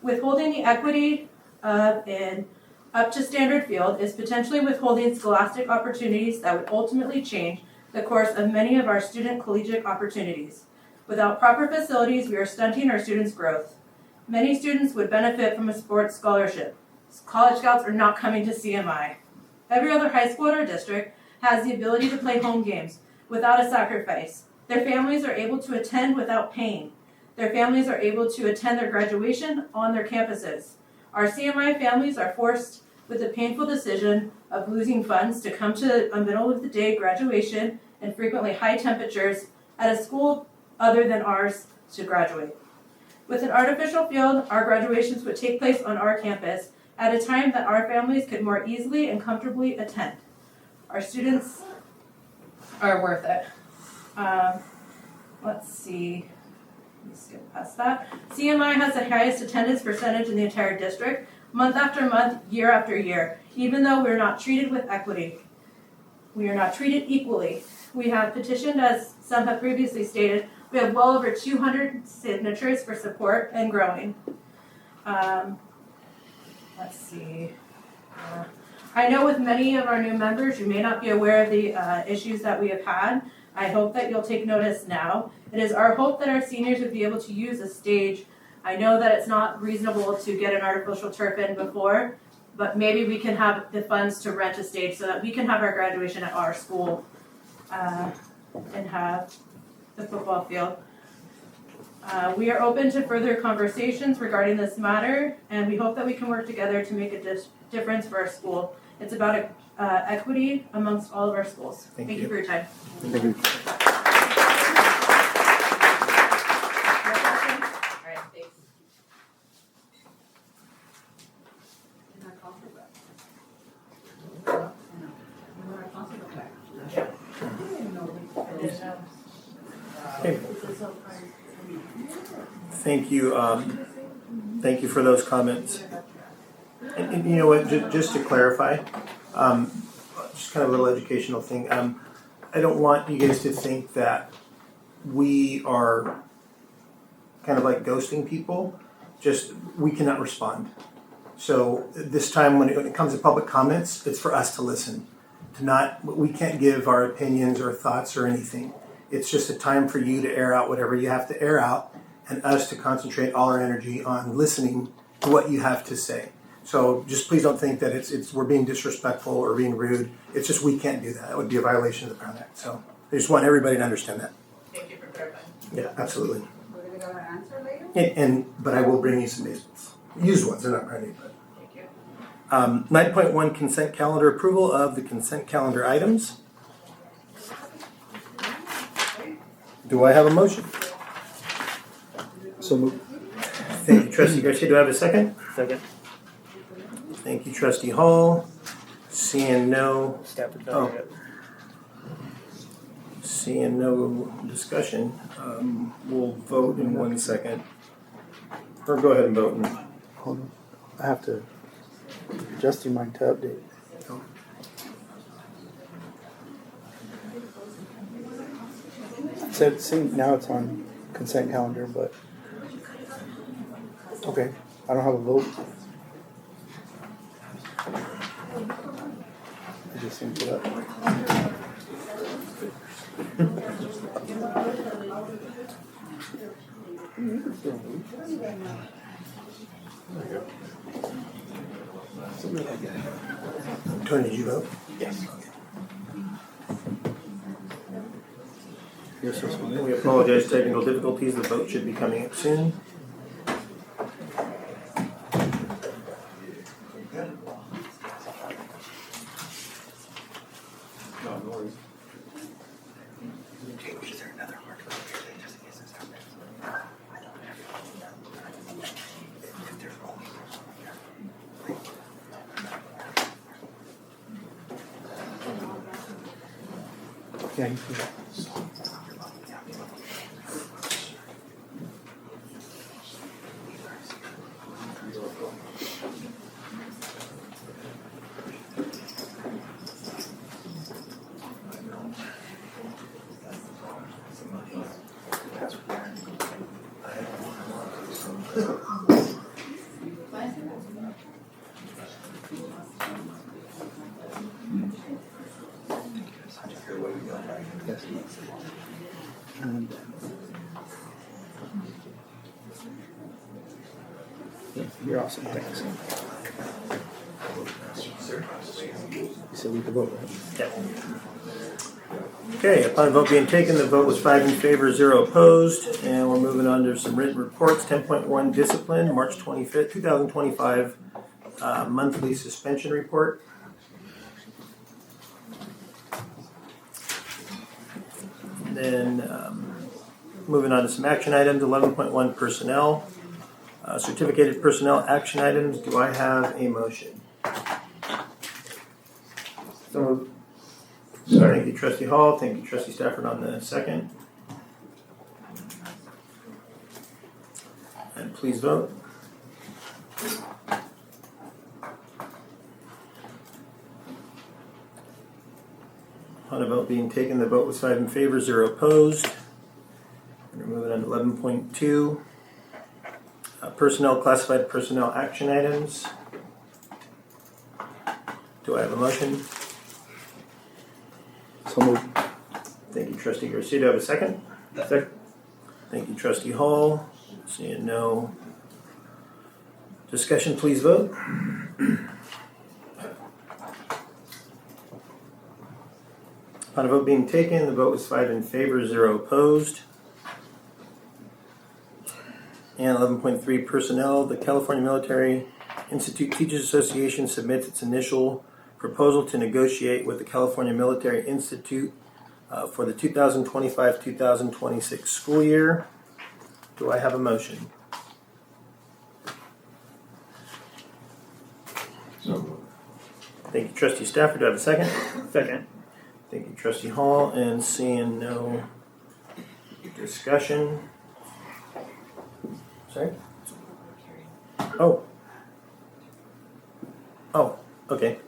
[SPEAKER 16] Withholding the equity of an up-to-standard field is potentially withholding scholastic opportunities that would ultimately change the course of many of our student collegiate opportunities. Without proper facilities, we are stunting our students' growth. Many students would benefit from a sports scholarship. College Scouts are not coming to CMI. Every other high school in our district has the ability to play home games without a sacrifice. Their families are able to attend without paying. Their families are able to attend their graduation on their campuses. Our CMI families are forced with the painful decision of losing funds to come to a middle-of-the-day graduation and frequently high temperatures at a school other than ours to graduate. With an artificial field, our graduations would take place on our campus at a time that our families could more easily and comfortably attend. Our students are worth it. Let's see. Let me skip past that. CMI has the highest attendance percentage in the entire district, month after month, year after year, even though we're not treated with equity. We are not treated equally. We have petitioned, as some have previously stated, we have well over 200 signatures for support and growing. Let's see. I know with many of our new members, you may not be aware of the issues that we have had. I hope that you'll take notice now. It is our hope that our seniors would be able to use a stage. I know that it's not reasonable to get an artificial turf in before, but maybe we can have the funds to rent a stage so that we can have our graduation at our school and have the football field. We are open to further conversations regarding this matter, and we hope that we can work together to make a difference for our school. It's about equity amongst all of our schools. Thank you for your time.
[SPEAKER 1] Thank you. Okay. Thank you. Thank you for those comments. And you know what? Just to clarify, just kind of a little educational thing. I don't want you guys to think that we are kind of like ghosting people. Just we cannot respond. So this time when it comes to public comments, it's for us to listen. We can't give our opinions or thoughts or anything. It's just a time for you to air out whatever you have to air out and us to concentrate all our energy on listening to what you have to say. So just please don't think that we're being disrespectful or being rude. It's just we can't do that. That would be a violation of the Brown Act. So I just want everybody to understand that.
[SPEAKER 16] Thank you for clarifying.
[SPEAKER 1] Yeah, absolutely.
[SPEAKER 9] We're gonna go and answer later?
[SPEAKER 1] But I will bring you some basements. Used ones, they're not brand new, but.
[SPEAKER 16] Thank you.
[SPEAKER 1] 9.1 consent calendar approval of the consent calendar items. Do I have a motion?
[SPEAKER 4] So moved.
[SPEAKER 1] Thank you, Trustee Garcia. Do I have a second?
[SPEAKER 4] Second.
[SPEAKER 1] Thank you, Trustee Hall. Seeing no. Seeing no discussion, we'll vote in 1 second. Or go ahead and vote.
[SPEAKER 4] Hold on. I have to adjust your mind to update. It said now it's on consent calendar, but okay. I don't have a vote. I just synced it up.
[SPEAKER 1] Tony, did you vote?
[SPEAKER 4] Yes. Yes, this one.
[SPEAKER 1] We apologize for technical difficulties. The vote should be coming up soon.
[SPEAKER 4] Yeah, you can. Yes. And you're awesome. Thanks. You said we could vote, right?
[SPEAKER 1] Yeah. Okay, upon vote being taken, the vote was 5 in favor, 0 opposed, and we're moving on to some written reports. 10.1 discipline, March 25th, 2025, monthly suspension report. Then moving on to some action items, 11.1 personnel, certificated personnel action items. Do I have a motion?
[SPEAKER 4] So moved.
[SPEAKER 1] Sorry, thank you, Trustee Hall. Thank you, Trustee Stafford, on the second. And please vote. On a vote being taken, the vote was 5 in favor, 0 opposed. And we're moving on to 11.2. Personnel, classified personnel action items. Do I have a motion?
[SPEAKER 4] So moved.
[SPEAKER 1] Thank you, Trustee Garcia. Do I have a second?
[SPEAKER 4] Second.
[SPEAKER 1] Thank you, Trustee Hall. Seeing no discussion, please vote. On a vote being taken, the vote was 5 in favor, 0 opposed. And 11.3 personnel, the California Military Institute Teachers Association submits its initial proposal to negotiate with the California Military Institute for the 2025-2026 school year. Do I have a motion? Thank you, Trustee Stafford. Do I have a second?
[SPEAKER 4] Second.
[SPEAKER 1] Thank you, Trustee Hall. And seeing no discussion. Sorry? Oh, okay.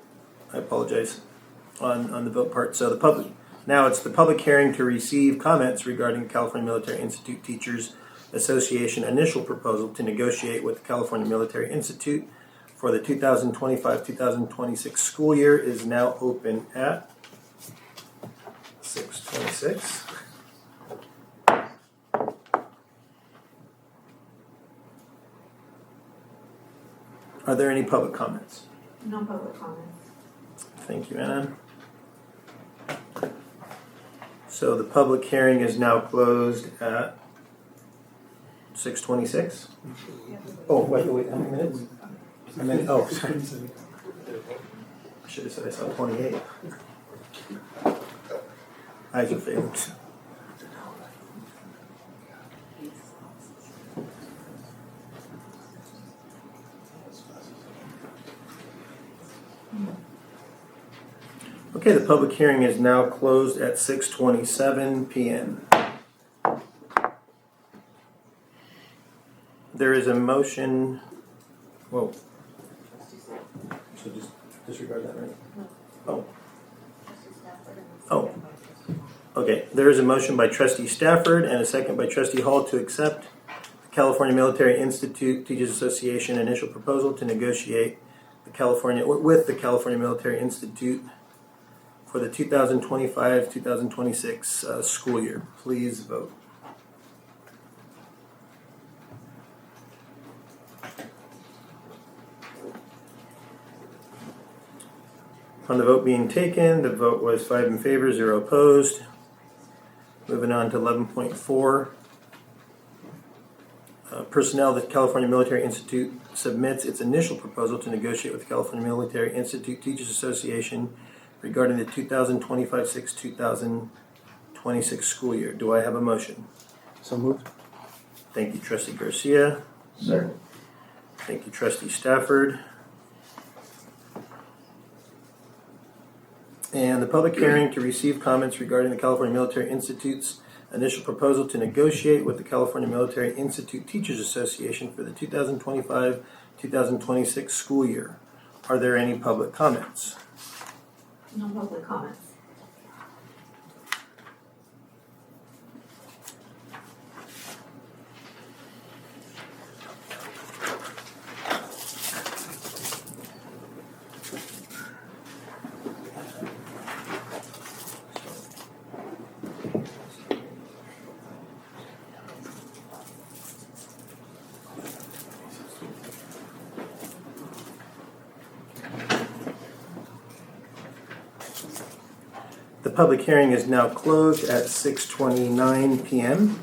[SPEAKER 1] I apologize on the vote part. So now it's the public hearing to receive comments regarding California Military Institute Teachers Association initial proposal to negotiate with the California Military Institute for the 2025-2026 school year is now open at 6:26. Are there any public comments?
[SPEAKER 16] No public comments.
[SPEAKER 1] Thank you, Anna. So the public hearing is now closed at 6:26. Oh, wait, how many minutes? Oh, sorry. I should have said I saw 28. Eyes are failing. Okay, the public hearing is now closed at 6:27 p.m. There is a motion. Whoa. So just disregard that, right? Oh. Oh. Okay, there is a motion by Trustee Stafford and a second by Trustee Hall to accept the California Military Institute Teachers Association initial proposal to negotiate with the California Military Institute for the 2025-2026 school year. Please vote. On the vote being taken, the vote was 5 in favor, 0 opposed. Moving on to 11.4. Personnel, the California Military Institute submits its initial proposal to negotiate with the California Military Institute Teachers Association regarding the 2025-2026 school year. Do I have a motion?
[SPEAKER 4] So moved.
[SPEAKER 1] Thank you, Trustee Garcia.
[SPEAKER 14] Second.
[SPEAKER 1] Thank you, Trustee Stafford. And the public hearing to receive comments regarding the California Military Institute's initial proposal to negotiate with the California Military Institute Teachers Association for the 2025-2026 school year. Are there any public comments?
[SPEAKER 16] No public comments.
[SPEAKER 1] The public hearing is now closed at 6:29 p.m.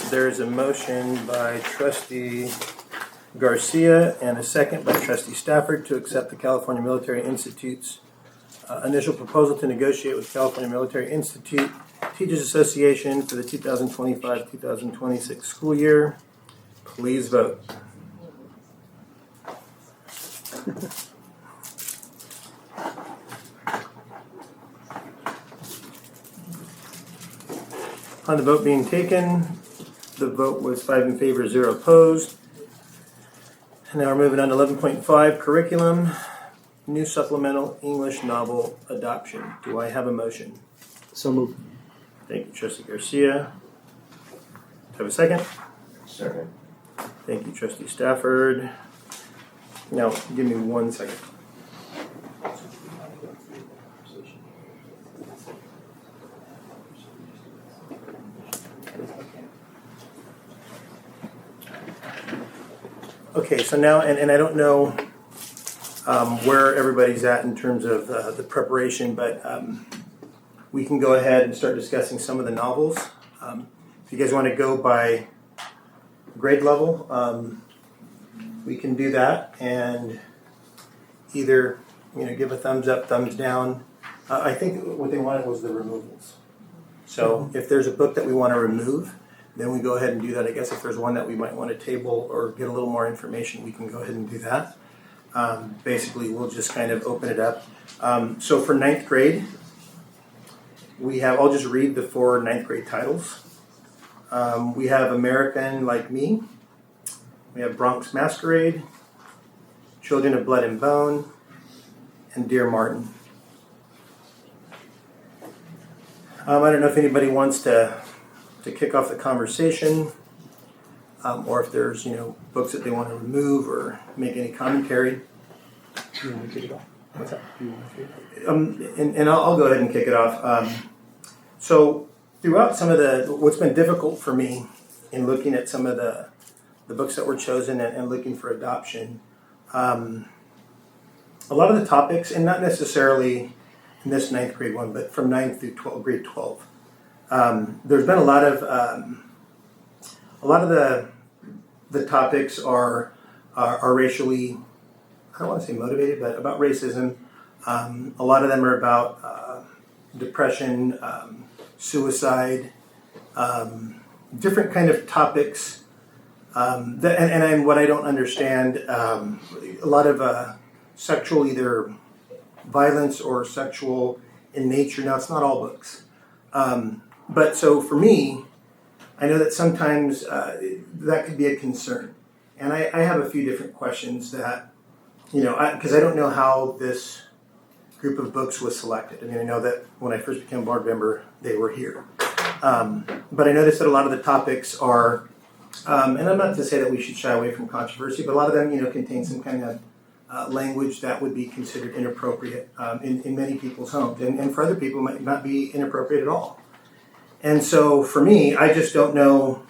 [SPEAKER 1] There is a motion by Trustee Garcia and a second by Trustee Stafford to accept the California Military Institute's initial proposal to negotiate with California Military Institute Teachers Association for the 2025-2026 school year. Please vote. On the vote being taken, the vote was 5 in favor, 0 opposed. And now we're moving on to 11.5, curriculum, new supplemental English novel adoption. Do I have a motion?
[SPEAKER 4] So moved.
[SPEAKER 1] Thank you, Trustee Garcia. Do I have a second?
[SPEAKER 14] Second.
[SPEAKER 1] Thank you, Trustee Stafford. Now, give me 1 second. Okay, so now, and I don't know where everybody's at in terms of the preparation, but we can go ahead and start discussing some of the novels. If you guys want to go by grade level, we can do that and either give a thumbs up, thumbs down. I think what they wanted was the removals. So if there's a book that we want to remove, then we go ahead and do that. I guess if there's one that we might want to table or get a little more information, we can go ahead and do that. Basically, we'll just kind of open it up. So for 9th grade, we have, I'll just read the 4 9th grade titles. We have American Like Me. We have Bronx Masquerade, Children of Blood and Bone, and Dear Martin. I don't know if anybody wants to kick off the conversation. or if there's, books that they want to remove or make any commentary.
[SPEAKER 4] Do you want to kick it off?
[SPEAKER 1] What's that?
[SPEAKER 4] Do you want to kick it off?
[SPEAKER 1] And I'll go ahead and kick it off. So throughout what's been difficult for me in looking at some of the books that were chosen and looking for adoption, a lot of the topics, and not necessarily in this 9th grade one, but from 9th through grade 12, there's been a lot of the topics are racially, I don't want to say motivated, but about racism. A lot of them are about depression, suicide, different kind of topics. And what I don't understand, a lot of sexual either violence or sexual in nature. Now, it's not all books. But so for me, I know that sometimes that could be a concern. And I have a few different questions that, because I don't know how this group of books was selected. I mean, I know that when I first became a board member, they were here. But I noticed that a lot of the topics are, and I'm not to say that we should shy away from controversy, but a lot of them, contain some kind of language that would be considered inappropriate in many people's homes. And for other people, it might not be inappropriate at all. And so for me, I just don't know.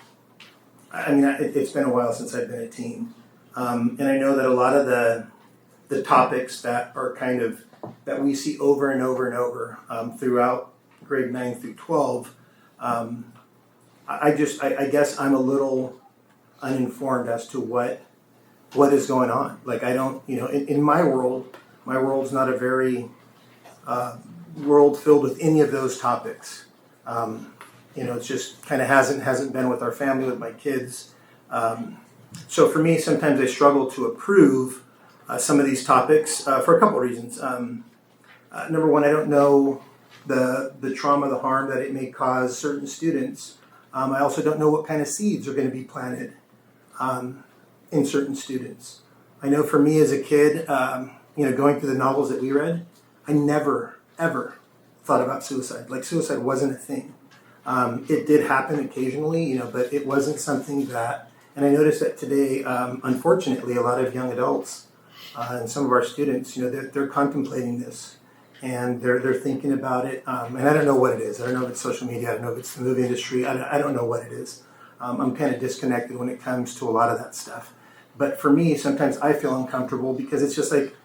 [SPEAKER 1] I mean, it's been a while since I've been a teen. And I know that a lot of the topics that are kind of, that we see over and over and over throughout grade 9 through 12, I guess I'm a little uninformed as to what is going on. Like, I don't, in my world's not a very world filled with any of those topics. It's just kind of hasn't been with our family, with my kids. So for me, sometimes I struggle to approve some of these topics for a couple of reasons. Number one, I don't know the trauma, the harm that it may cause certain students. I also don't know what kind of seeds are going to be planted in certain students. I know for me as a kid, going through the novels that we read, I never, ever thought about suicide. Like, suicide wasn't a thing. It did happen occasionally, but it wasn't something that, and I noticed that today, unfortunately, a lot of young adults and some of our students, they're contemplating this. And they're thinking about it, and I don't know what it is. I don't know if it's social media. I don't know if it's the movie industry. I don't know what it is. I'm kind of disconnected when it comes to a lot of that stuff. But for me, sometimes I feel uncomfortable because it's just like,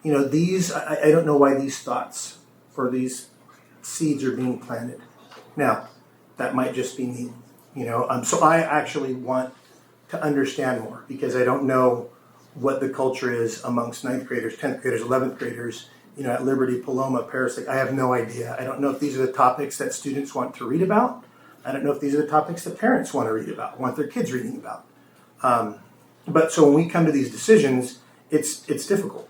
[SPEAKER 1] these. I don't know why these thoughts or these seeds are being planted. Now, that might just be me. So I actually want to understand more because I don't know what the culture is amongst 9th graders, 10th graders, 11th graders. At Liberty, Paloma, Paris, I have no idea. I don't know if these are the topics that students want to read about. I don't know if these are the topics that parents want to read about, want their kids reading about. But so when we come to these decisions, it's difficult.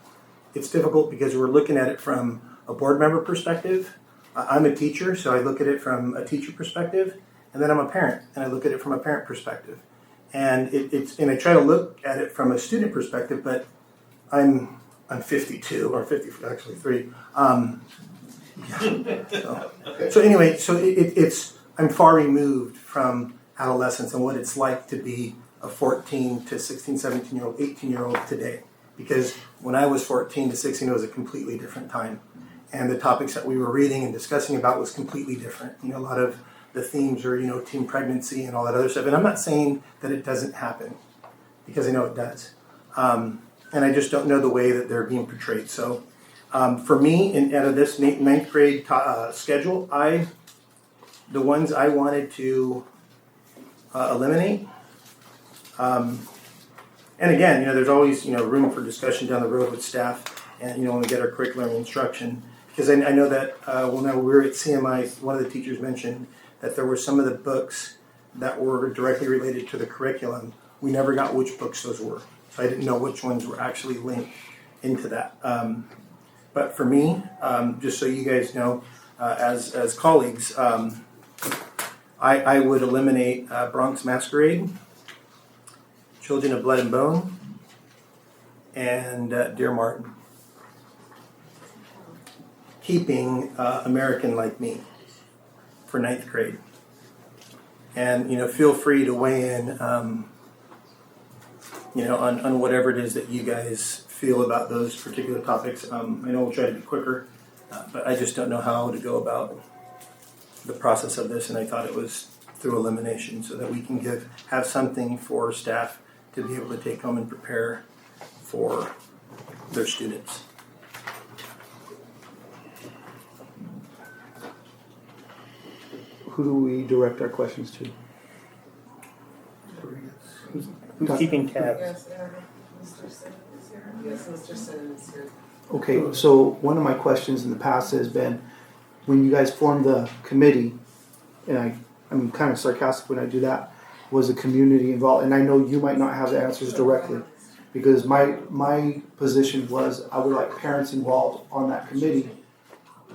[SPEAKER 1] It's difficult because we're looking at it from a board member perspective. I'm a teacher, so I look at it from a teacher perspective, and then I'm a parent, and I look at it from a parent perspective. And and I try to look at it from a student perspective, but I'm 52 or 50, actually 3. So anyway, it's I'm far removed from adolescence and what it's like to be a 14 to 16, 17-year-old, 18-year-old today. Because when I was 14 to 16, it was a completely different time. And the topics that we were reading and discussing about was completely different. A lot of the themes are, teen pregnancy and all that other stuff. And I'm not saying that it doesn't happen, because I know it does. And I just don't know the way that they're being portrayed. So for me, out of this 9th grade schedule, the ones I wanted to eliminate, and again, there's always, room for discussion down the road with staff and, when we get our curriculum instruction. Because I know that when we were at CMI, one of the teachers mentioned that there were some of the books that were directly related to the curriculum. We never got which books those were. So I didn't know which ones were actually linked into that. But for me, just so you guys know, as colleagues, I would eliminate Bronx Masquerade, Children of Blood and Bone, and Dear Martin. Keeping American Like Me for 9th grade. And, feel free to weigh in on whatever it is that you guys feel about those particular topics. I know we'll try to be quicker, but I just don't know how to go about the process of this, and I thought it was through elimination so that we can have something for staff to be able to take home and prepare for their students.
[SPEAKER 4] Who do we direct our questions to?
[SPEAKER 1] Who's keeping tabs?
[SPEAKER 17] Yes, Mr. Simmons is here. Yes, Mr. Simmons is here.
[SPEAKER 4] Okay, so one of my questions in the past has been, when you guys formed the committee, and I'm kind of sarcastic when I do that, was the community involved? And I know you might not have the answers directly, because my position was I would like parents involved on that committee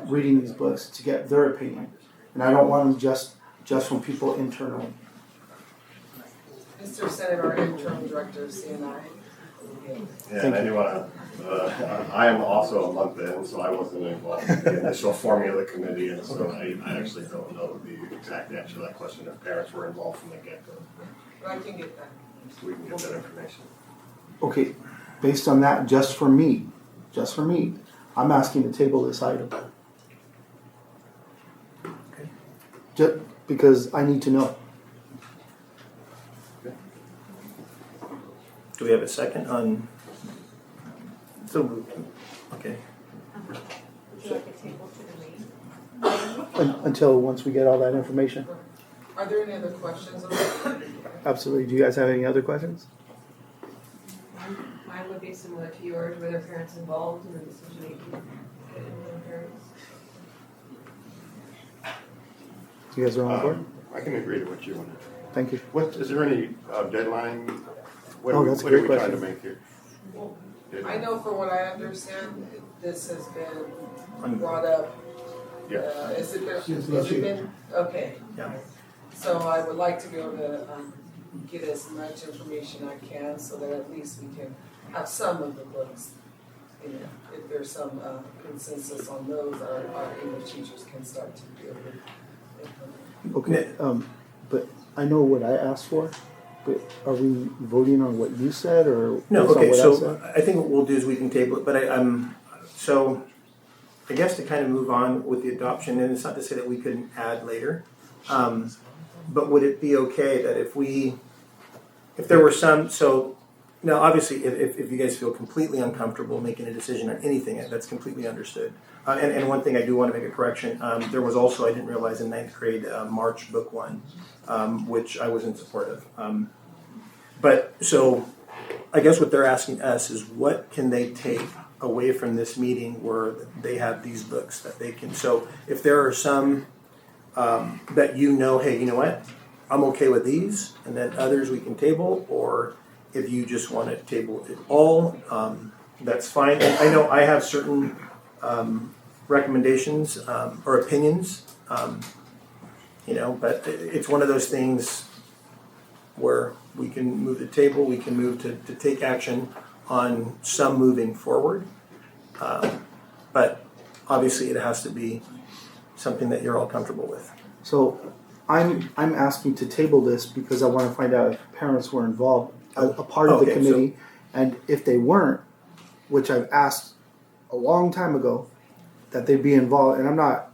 [SPEAKER 4] reading these books to get their opinion. And I don't want them just from people internally.
[SPEAKER 17] Mr. Senate, our interim director of CMI.
[SPEAKER 18] Yeah, and I do want to, I am also a month in, so I wasn't involved in the initial forming of the committee, and so I actually don't know the exact answer to that question if parents were involved from the get-go.
[SPEAKER 17] But I can get that.
[SPEAKER 18] So we can get that information.
[SPEAKER 4] Okay, based on that, just for me, I'm asking to table this item.
[SPEAKER 1] Okay.
[SPEAKER 4] Just because I need to know.
[SPEAKER 1] Do we have a second on? So moved. Okay.
[SPEAKER 16] Would you like a table to the meeting?
[SPEAKER 4] Until once we get all that information.
[SPEAKER 17] Are there any other questions? On
[SPEAKER 4] Absolutely. Do you guys have any other questions?
[SPEAKER 19] Mine would be similar to yours, were there parents involved in the decision making?
[SPEAKER 4] You guys are on board?
[SPEAKER 18] I can agree to what you want.
[SPEAKER 4] Thank you.
[SPEAKER 18] Is there any deadline? What
[SPEAKER 4] Oh, that's a
[SPEAKER 18] what are
[SPEAKER 4] great
[SPEAKER 18] we trying to
[SPEAKER 4] question.
[SPEAKER 18] make here?
[SPEAKER 17] I know from what I understand, this has been brought up.
[SPEAKER 18] Yeah.
[SPEAKER 17] Has it
[SPEAKER 5] Yes, last year.
[SPEAKER 17] been, okay.
[SPEAKER 1] Yeah.
[SPEAKER 17] So I would like to be able to get as much information I can so that at least we can have some of the books. You know, if there's some consensus on those, our English teachers can start to be able to implement.
[SPEAKER 4] Okay. But I know what I asked for. But are we voting on what you said or
[SPEAKER 1] No,
[SPEAKER 4] based on
[SPEAKER 1] okay,
[SPEAKER 4] what I
[SPEAKER 1] so
[SPEAKER 4] said?
[SPEAKER 1] I think what we'll do is we can table it, but so I guess to kind of move on with the adoption, and it's not to say that we couldn't add later, but would it be okay that if there were some, so now obviously if you guys feel completely uncomfortable making a decision on anything, that's completely understood. And one thing I do want to make a correction, there was also, I didn't realize in 9th grade, March Book 1, which I was in support of. But so I guess what they're asking us is what can they take away from this meeting where they have these books that they can, so if there are some that hey, you know what, I'm okay with these, and then others we can table, or if you just want to table it all, that's fine. And I know I have certain recommendations or opinions, but it's one of those things where we can move the table, we can move to take action on some moving forward, but obviously it has to be something that you're all comfortable with.
[SPEAKER 4] So I'm asking to table this because I want to find out if parents were involved, a part of the committee, and if they weren't, which I've asked a long time ago, that they be involved. And I'm not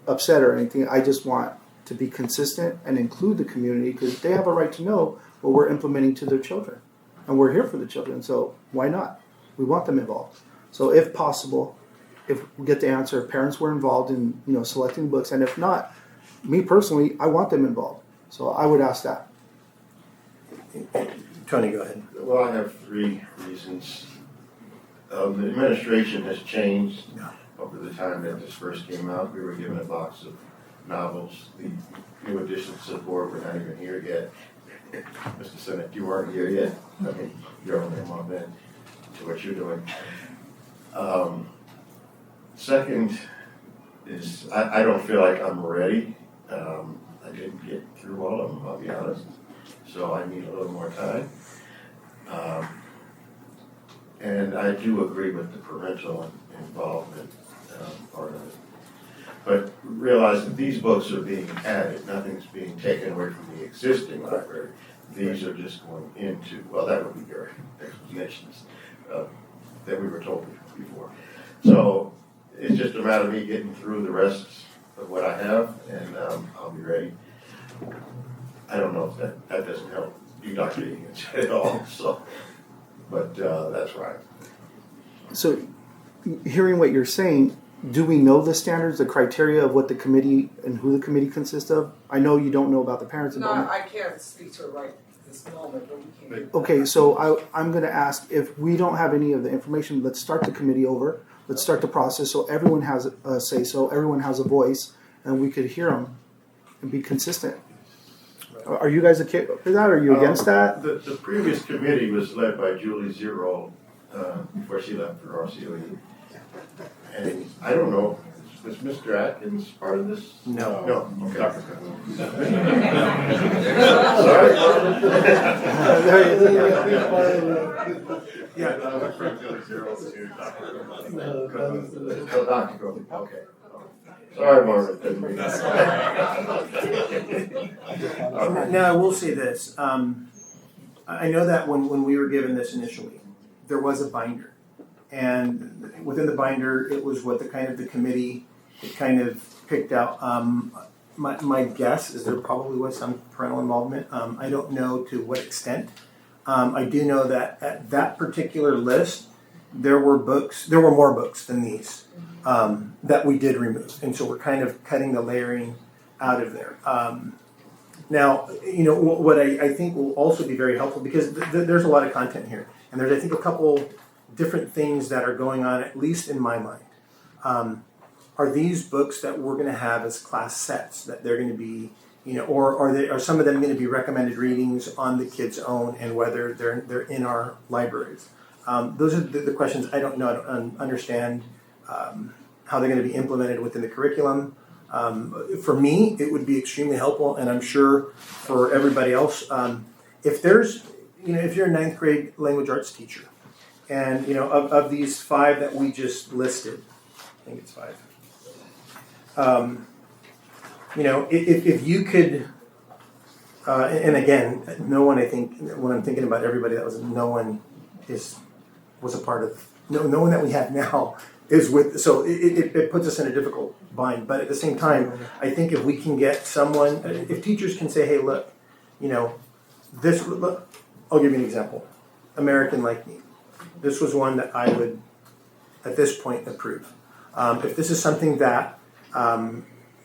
[SPEAKER 4] upset or anything. I just want to be consistent and include the community because they have a right to know what we're implementing to their children, and we're here for the children. So why not? We want them involved. So if possible, if we get the answer, if parents were involved in selecting books, and if not, me personally, I want them involved. So I would ask that.
[SPEAKER 1] Tony, go ahead.
[SPEAKER 18] Well, I have 3 reasons. The administration has changed over the time that this first came out. We were given a box of novels. The new additions to the board were not even here yet. Mr. Senate, you weren't here yet. I mean, you're only a month in to what you're doing. Second is I don't feel like I'm ready. I didn't get through all of them, I'll be honest. So I need a little more time. And I do agree with the parental involvement part of it. But realize that these books are being added. Nothing's being taken away from the existing library. These are just going into, well, that would be your explanations that we were told before. So it's just a matter of me getting through the rest of what I have, and I'll be ready. I don't know if that doesn't help you, Dr. Egan's at all, so, but that's right.
[SPEAKER 4] So, hearing what you're saying, do we know the standards, the criteria of what the committee and who the committee consists of? I know you don't know about the parents'
[SPEAKER 17] No,
[SPEAKER 4] involvement.
[SPEAKER 17] I can't speak to it right this moment, but we can.
[SPEAKER 4] Okay, so I'm going to ask, if we don't have any of the information, let's start the committee over. Let's start the process so everyone has a say, so everyone has a voice, and we could hear them and be consistent. Are you guys okay with that? Are you against that?
[SPEAKER 18] The previous committee was led by Julie Zero before she left for RCOE. And I don't know, was Mr. Atkins part of this?
[SPEAKER 1] No.
[SPEAKER 18] No, okay. Dr. Yeah, I went from Julie Zero to Dr. Cook. Okay. Sorry, Marvin, didn't mean that.
[SPEAKER 1] Now, I will say this. I know that when we were given this initially, there was a binder. And within the binder, it was what the committee kind of picked out. My guess is there probably was some parental involvement. I don't know to what extent. I do know that at that particular list, there were more books than these that we did remove. And so we're kind of cutting the layering out of there. Now, what I think will also be very helpful, because there's a lot of content here. And there's, I think, a couple different things that are going on, at least in my mind. Are these books that we're going to have as class sets, that they're going to be, or are some of them going to be recommended readings on the kids' own, and whether they're in our libraries? Those are the questions I don't know. I don't understand how they're going to be implemented within the curriculum. For me, it would be extremely helpful, and I'm sure for everybody else, if there's, if you're a 9th grade language arts teacher, and of these 5 that we just listed, I think it's 5. If you could, and again, no one, I think, when I'm thinking about everybody that was, no one was a part of, no one that we have now is with, so it puts us in a difficult bind. But at the same time, I think if we can get someone, if teachers can say, hey, look, this, look, I'll give you an example. American Like Me. This was one that I would, at this point, approve. If this is something that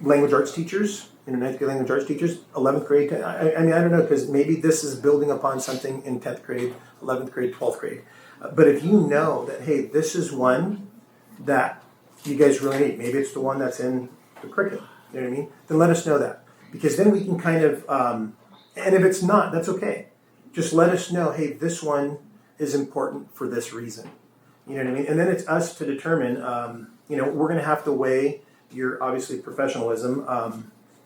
[SPEAKER 1] language arts teachers, 9th grade language arts teachers, 11th grade, I don't know, because maybe this is building upon something in 10th grade, 11th grade, 12th grade. But if you know that, hey, this is one that you guys really need, maybe it's the one that's in the curriculum, you know what I mean? Then let us know that. Because then we can kind of, and if it's not, that's okay. Just let us know, hey, this one is important for this reason. You know what I mean? And then it's us to determine, we're going to have to weigh your, obviously, professionalism.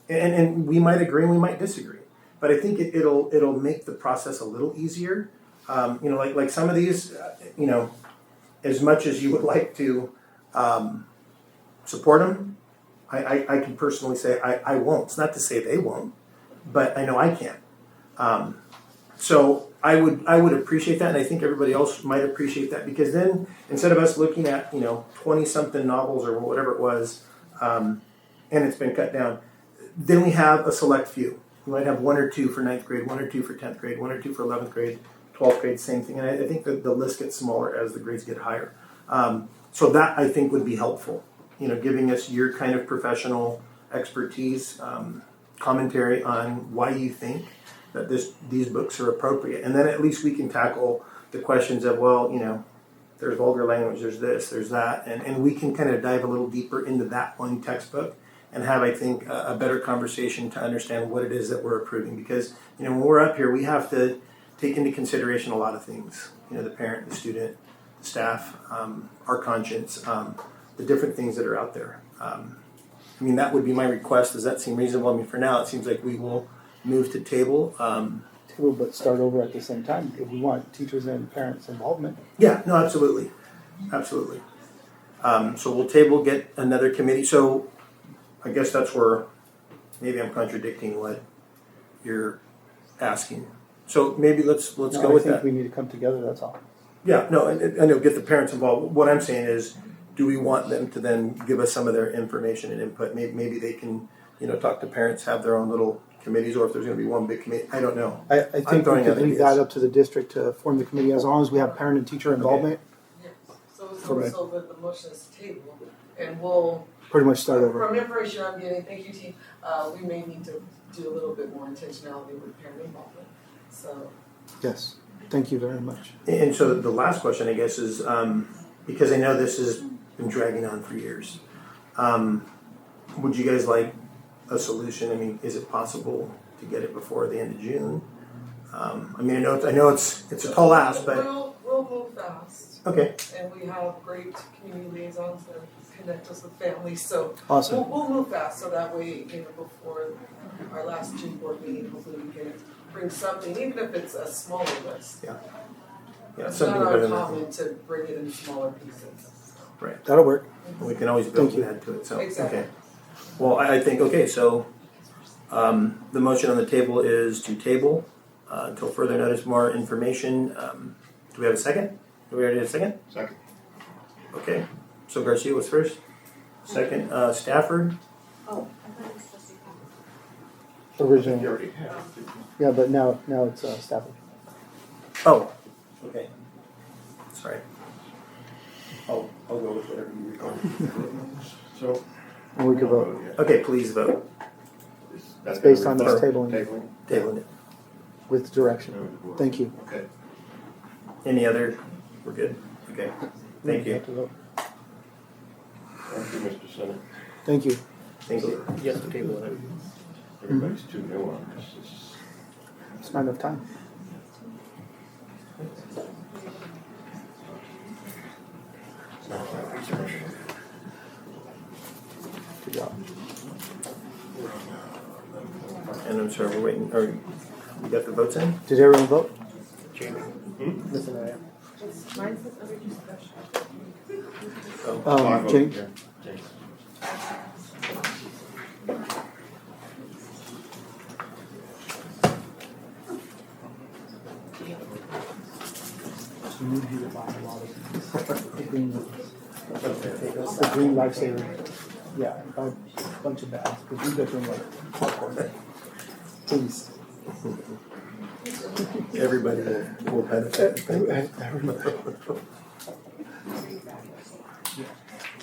[SPEAKER 1] And we might agree and we might disagree. But I think it'll make the process a little easier. Like some of these, as much as you would like to support them, I can personally say I won't. It's not to say they won't, but I know I can't. So I would appreciate that, and I think everybody else might appreciate that, because then instead of us looking at 20-something novels or whatever it was, and it's been cut down, then we have a select few. We might have 1 or 2 for 9th grade, 1 or 2 for 10th grade, 1 or 2 for 11th grade, 12th grade, same thing. And I think that the list gets smaller as the grades get higher. So that, I think, would be helpful, giving us your kind of professional expertise, commentary on why you think that these books are appropriate. And then at least we can tackle the questions of, well, there's vulgar language, there's this, there's that, and we can kind of dive a little deeper into that one textbook and have, I think, a better conversation to understand what it is that we're approving. Because, when we're up here, we have to take into consideration a lot of things. The parent, the student, the staff, our conscience, the different things that are out there. That would be my request. Does that seem reasonable? For now, it seems like we will move to table.
[SPEAKER 4] Table, but start over at the same time if we want teachers and parents' involvement.
[SPEAKER 1] Yeah, no, absolutely. Absolutely. So we'll table, get another committee. So I guess that's where maybe I'm contradicting what you're asking. So maybe let's
[SPEAKER 4] No,
[SPEAKER 1] go with
[SPEAKER 4] I think
[SPEAKER 1] that.
[SPEAKER 4] we need to come together, that's all.
[SPEAKER 1] Yeah, no, I know, get the parents involved. What I'm saying is, do we want them to then give us some of their information and input? Maybe they can, talk to parents, have their own little committees, or if there's going to be one big committee. I don't know.
[SPEAKER 4] I think we
[SPEAKER 1] throwing
[SPEAKER 4] could
[SPEAKER 1] out
[SPEAKER 4] leave
[SPEAKER 1] ideas.
[SPEAKER 4] that up to the district to form the committee as long as we have parent and teacher involvement.
[SPEAKER 17] So it's
[SPEAKER 4] Correct.
[SPEAKER 17] also with the motion is table, and we'll.
[SPEAKER 4] Pretty much start over.
[SPEAKER 17] From information I'm getting, thank you, team, we may need to do a little bit more intentionality with parent involvement, so.
[SPEAKER 4] Yes, thank you very much.
[SPEAKER 1] And so the last question, I guess, is because I know this has been dragging on for years. Would you guys like a solution? I mean, is it possible to get it before the end of June? I know it's a tall ask, but
[SPEAKER 17] We'll move fast.
[SPEAKER 1] okay.
[SPEAKER 17] And we have great community liaisons that connect us with families, so.
[SPEAKER 4] Awesome.
[SPEAKER 17] We'll move fast, so that way, before our last June board meeting, hopefully we can bring something, even if it's a smaller list.
[SPEAKER 1] Yeah,
[SPEAKER 17] It's
[SPEAKER 1] something
[SPEAKER 17] not
[SPEAKER 1] better than
[SPEAKER 17] uncommon to bring it in smaller pieces.
[SPEAKER 1] Right.
[SPEAKER 4] That'll work.
[SPEAKER 1] We can always build
[SPEAKER 4] Thank you.
[SPEAKER 1] and add to it. So
[SPEAKER 17] Exactly.
[SPEAKER 1] okay. Well, I think okay. So the motion on the table is to table until further notice, more information. Do we have a second? Do we already have a second?
[SPEAKER 18] Second.
[SPEAKER 1] Okay. So Garcia was first. Second, Stafford.
[SPEAKER 11] Oh, I thought it was supposed to be.
[SPEAKER 4] Originally.
[SPEAKER 18] You already have.
[SPEAKER 4] Yeah, but now it's Stafford.
[SPEAKER 1] Oh. Okay. Sorry. I'll go with whatever you record.
[SPEAKER 18] So.
[SPEAKER 4] And we could vote.
[SPEAKER 1] Okay, please vote.
[SPEAKER 4] It's based on this tabling
[SPEAKER 1] Tabling it.
[SPEAKER 4] with direction. Thank you.
[SPEAKER 18] Okay.
[SPEAKER 1] Any other? We're good. Okay. Thank
[SPEAKER 4] We
[SPEAKER 1] you.
[SPEAKER 4] have to vote.
[SPEAKER 18] Thank you, Mr. Senator.
[SPEAKER 4] Thank you.
[SPEAKER 1] Thank you. Yes, the table.
[SPEAKER 18] Everybody's too new on this.
[SPEAKER 4] It's not enough time. Good job.
[SPEAKER 1] And I'm sorry, we're waiting. Or you got the votes in?
[SPEAKER 4] Did everyone vote?
[SPEAKER 1] Jamie.
[SPEAKER 4] Listen, I am.
[SPEAKER 19] Mine says under discussion.
[SPEAKER 4] Jane? You need you to buy a lot of these. The green lifesaver. Yeah, buy a bunch of bags, because you guys are like popcorn. Please.
[SPEAKER 1] Everybody will benefit.
[SPEAKER 4] Everybody.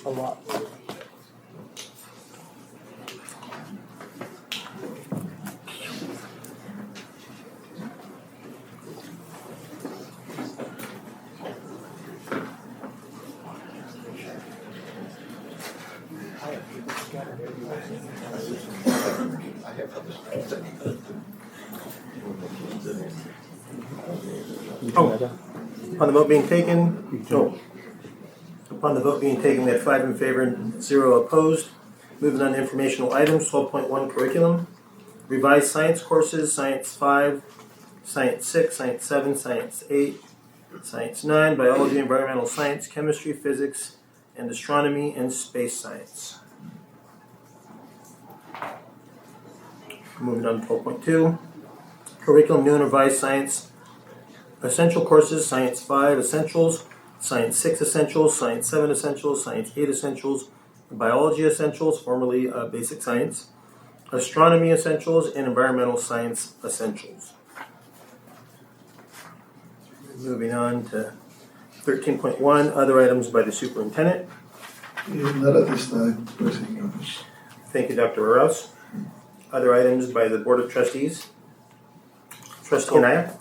[SPEAKER 4] A lot.
[SPEAKER 1] Oh, upon the vote being taken, upon the vote being taken, we had 5 in favor and 0 opposed. Moving on to informational items, 12.1 curriculum. Revised science courses, Science 5, Science 6, Science 7, Science 8, Science 9, Biology, Environmental Science, Chemistry, Physics, and Astronomy and Space Science. Moving on to 12.2. Curriculum, new and revised science. Essential courses, Science 5 Essentials, Science 6 Essentials, Science 7 Essentials, Science 8 Essentials, Biology Essentials, formerly Basic Science, Astronomy Essentials, and Environmental Science Essentials. Moving on to 13.1, other items by the superintendent.
[SPEAKER 5] Not at this time, President.
[SPEAKER 1] Thank you, Dr. Rouse. Other items by the Board of Trustees. Trustee Anaya.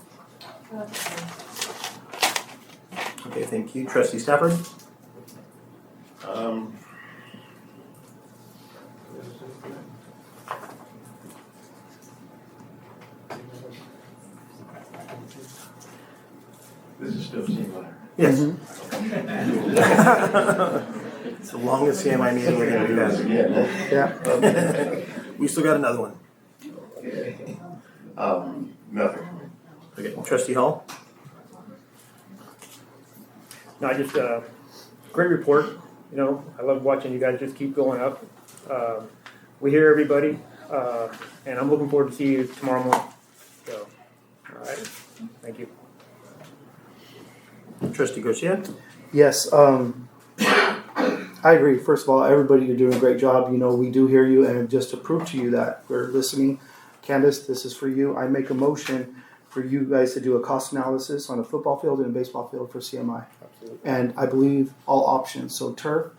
[SPEAKER 1] Okay, thank you. Trustee Stafford.
[SPEAKER 18] This is still CMI.
[SPEAKER 1] Yes. It's the longest CMI meeting we're going to do that.
[SPEAKER 18] Yeah.
[SPEAKER 1] We still got another one.
[SPEAKER 18] Nothing.
[SPEAKER 1] Okay, Trustee Hall.
[SPEAKER 20] No, I just great report. You know, I love watching you guys just keep going up. We hear everybody, and I'm looking forward to see you tomorrow morning. So, all right. Thank you.
[SPEAKER 1] Trustee Garcia?
[SPEAKER 4] Yes, I agree. First of all, everybody, you're doing a great job. You know, we do hear you, and just to prove to you that we're listening, Candace, this is for you. I make a motion for you guys to do a cost analysis on a football field and a baseball field for CMI.
[SPEAKER 20] Absolutely.
[SPEAKER 4] And I believe all options, so turf,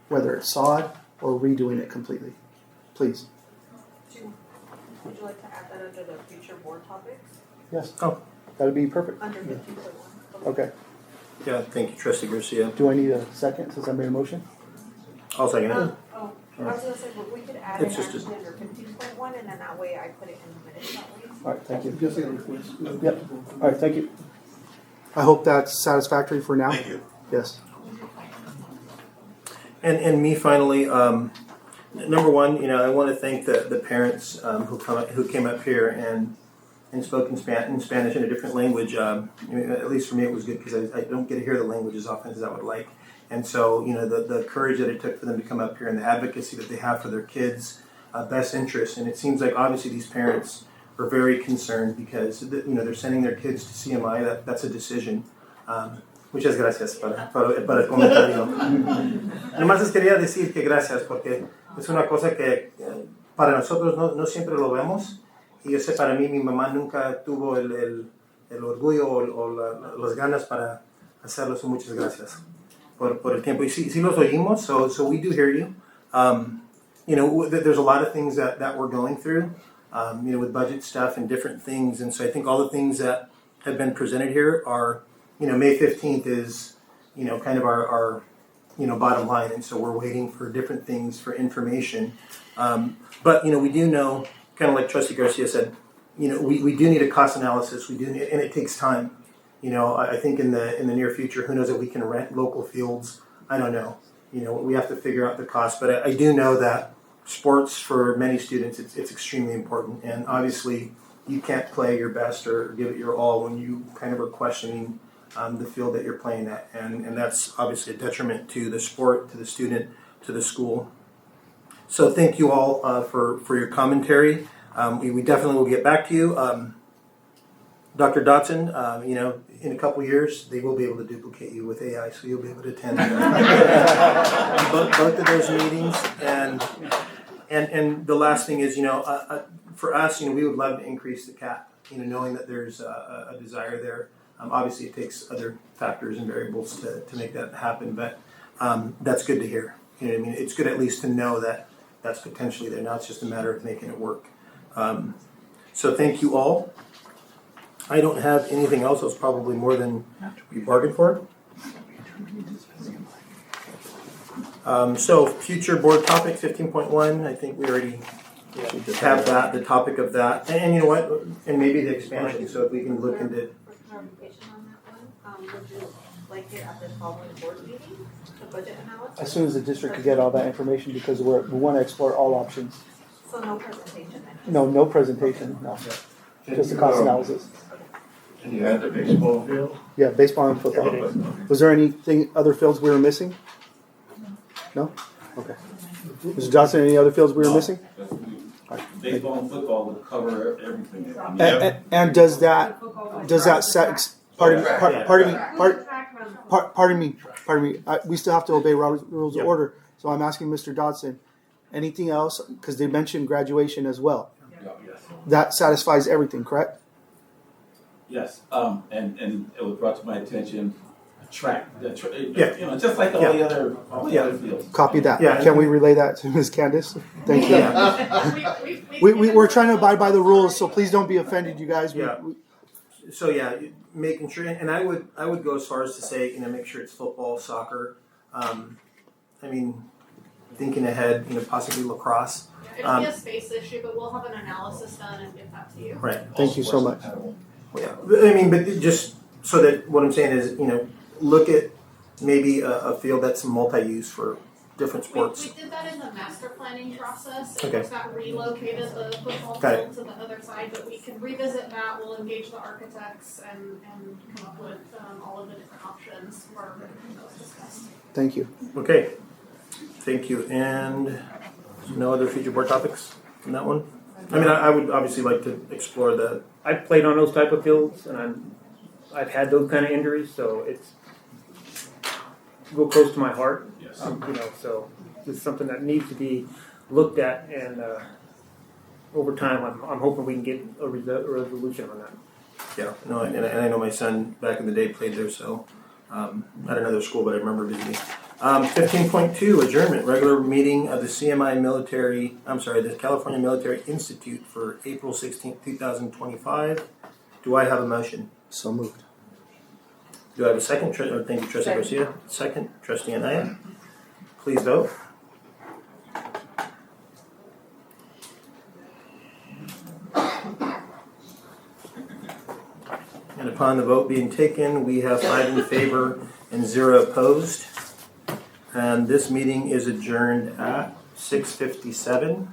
[SPEAKER 4] whether it's sod or redoing it completely. Please.
[SPEAKER 19] Would you like to add that under the future board topics?
[SPEAKER 4] Yes. Oh, that'd be perfect.
[SPEAKER 19] Under 15.1.
[SPEAKER 4] Okay.
[SPEAKER 1] Yeah, thank you, Trustee Garcia.
[SPEAKER 4] Do I need a second since I made a motion?
[SPEAKER 1] I'll second it.
[SPEAKER 19] I was gonna say, well, we could add
[SPEAKER 1] It's
[SPEAKER 19] it
[SPEAKER 1] just a-
[SPEAKER 19] actually under 15.1, and then that way I put it in the minutes that way.
[SPEAKER 4] All right, thank you.
[SPEAKER 5] Just a request.
[SPEAKER 4] Yep. All right, thank you. I hope that's satisfactory for now.
[SPEAKER 18] Thank you.
[SPEAKER 4] Yes.
[SPEAKER 1] And me finally, number one, I want to thank the parents who came up here and spoke in Spanish in a different language. At least for me, it was good because I don't get to hear the language as often as I would like. And so, the courage that it took for them to come up here and the advocacy that they have for their kids' best interests. And it seems like obviously these parents are very concerned because they're sending their kids to CMI. That's a decision. Muchas gracias para el comentario. Nomás les quería decir que gracias porque es una cosa que para nosotros no siempre lo vemos. Y yo sé, para mí, mi mamá nunca tuvo el orgullo o las ganas para hacerlo. So muchas gracias por el tiempo. Y sí los oímos, so we do hear you. There's a lot of things that we're going through, with budget stuff and different things. And so I think all the things that have been presented here are, May 15th is, kind of our bottom line. And so we're waiting for different things for information. But, we do know, kind of like Trustee Garcia said, we do need a cost analysis. And it takes time. I think in the near future, who knows if we can rent local fields. I don't know. We have to figure out the cost. But I do know that sports for many students, it's extremely important. And obviously, you can't play your best or give it your all when you kind of are questioning the field that you're playing at. And that's obviously a detriment to the sport, to the student, to the school. So thank you all for your commentary. We definitely will get back to you. Dr. Dotson, in a couple years, they will be able to duplicate you with AI, so you'll be able to attend both of those meetings. And the last thing is, for us, we would love to increase the cap, knowing that there's a desire there. Obviously, it takes other factors and variables to make that happen, but that's good to hear. It's good at least to know that that's potentially there. Now it's just a matter of making it work. So thank you all. I don't have anything else. That's probably more than we bargained for. So future board topic 15.1. I think we already have that, the topic of that. And you know what? And maybe the expansion. So if we can look into.
[SPEAKER 19] For clarification on that one, would you like it at the following board meeting, the budget analysis?
[SPEAKER 4] As soon as the district could get all that information, because we want to explore all options.
[SPEAKER 19] So no presentation then?
[SPEAKER 4] No presentation. No. Just a cost analysis.
[SPEAKER 18] Can you add the baseball field?
[SPEAKER 4] Yeah, baseball and football. Was there anything, other fields we were missing? No? Okay. Mr. Johnson, any other fields we were missing?
[SPEAKER 8] Baseball and football would cover everything.
[SPEAKER 4] And does that set, pardon me, we still have to obey Robert's Rules of Order. So I'm asking Mr. Dodson, anything else? Because they mentioned graduation as well.
[SPEAKER 8] Yes.
[SPEAKER 4] That satisfies everything, correct?
[SPEAKER 8] Yes. And it was brought to my attention, track,
[SPEAKER 1] Yeah.
[SPEAKER 8] just like all the other fields.
[SPEAKER 4] Copy that.
[SPEAKER 1] Yeah.
[SPEAKER 4] Can we relay that to Ms. Candace? Thank you. We're trying to abide by the rules, so please don't be offended, you guys.
[SPEAKER 1] So making sure, and I would go as far as to say, make sure it's football, soccer. Thinking ahead, possibly lacrosse.
[SPEAKER 21] It'll be a space issue, but we'll have an analysis done and get that to you.
[SPEAKER 1] Right.
[SPEAKER 4] Thank you so much.
[SPEAKER 1] Yeah, but just so that what I'm saying is, look at maybe a field that's multi-use for different sports.
[SPEAKER 21] We did that in the master planning process. It
[SPEAKER 1] Okay.
[SPEAKER 21] just got relocated the football
[SPEAKER 1] Got
[SPEAKER 21] field to the other side, but we can revisit that. We'll engage the architects and come up with all of the different options for everything that was discussed.
[SPEAKER 4] Thank you.
[SPEAKER 1] Okay, thank you. And no other future board topics in that one? I would obviously like to explore the
[SPEAKER 20] I've played on those type of fields, and I've had those kind of injuries, so it's real close to my heart.
[SPEAKER 8] Yes.
[SPEAKER 20] So this is something that needs to be looked at, and over time, I'm hoping we can get a resolution on that.
[SPEAKER 1] Yeah, no, and I know my son back in the day played there, so at another school, but I remember visiting. 15.2, adjournment, regular meeting of the the California Military Institute for April 16th, 2025. Do I have a motion?
[SPEAKER 4] So moved.
[SPEAKER 1] Do I have a second? Thank you, Trustee Garcia. Second, Trustee Anaya. Please vote. And upon the vote being taken, we have 5 in favor and 0 opposed. And this meeting is adjourned at 6:57.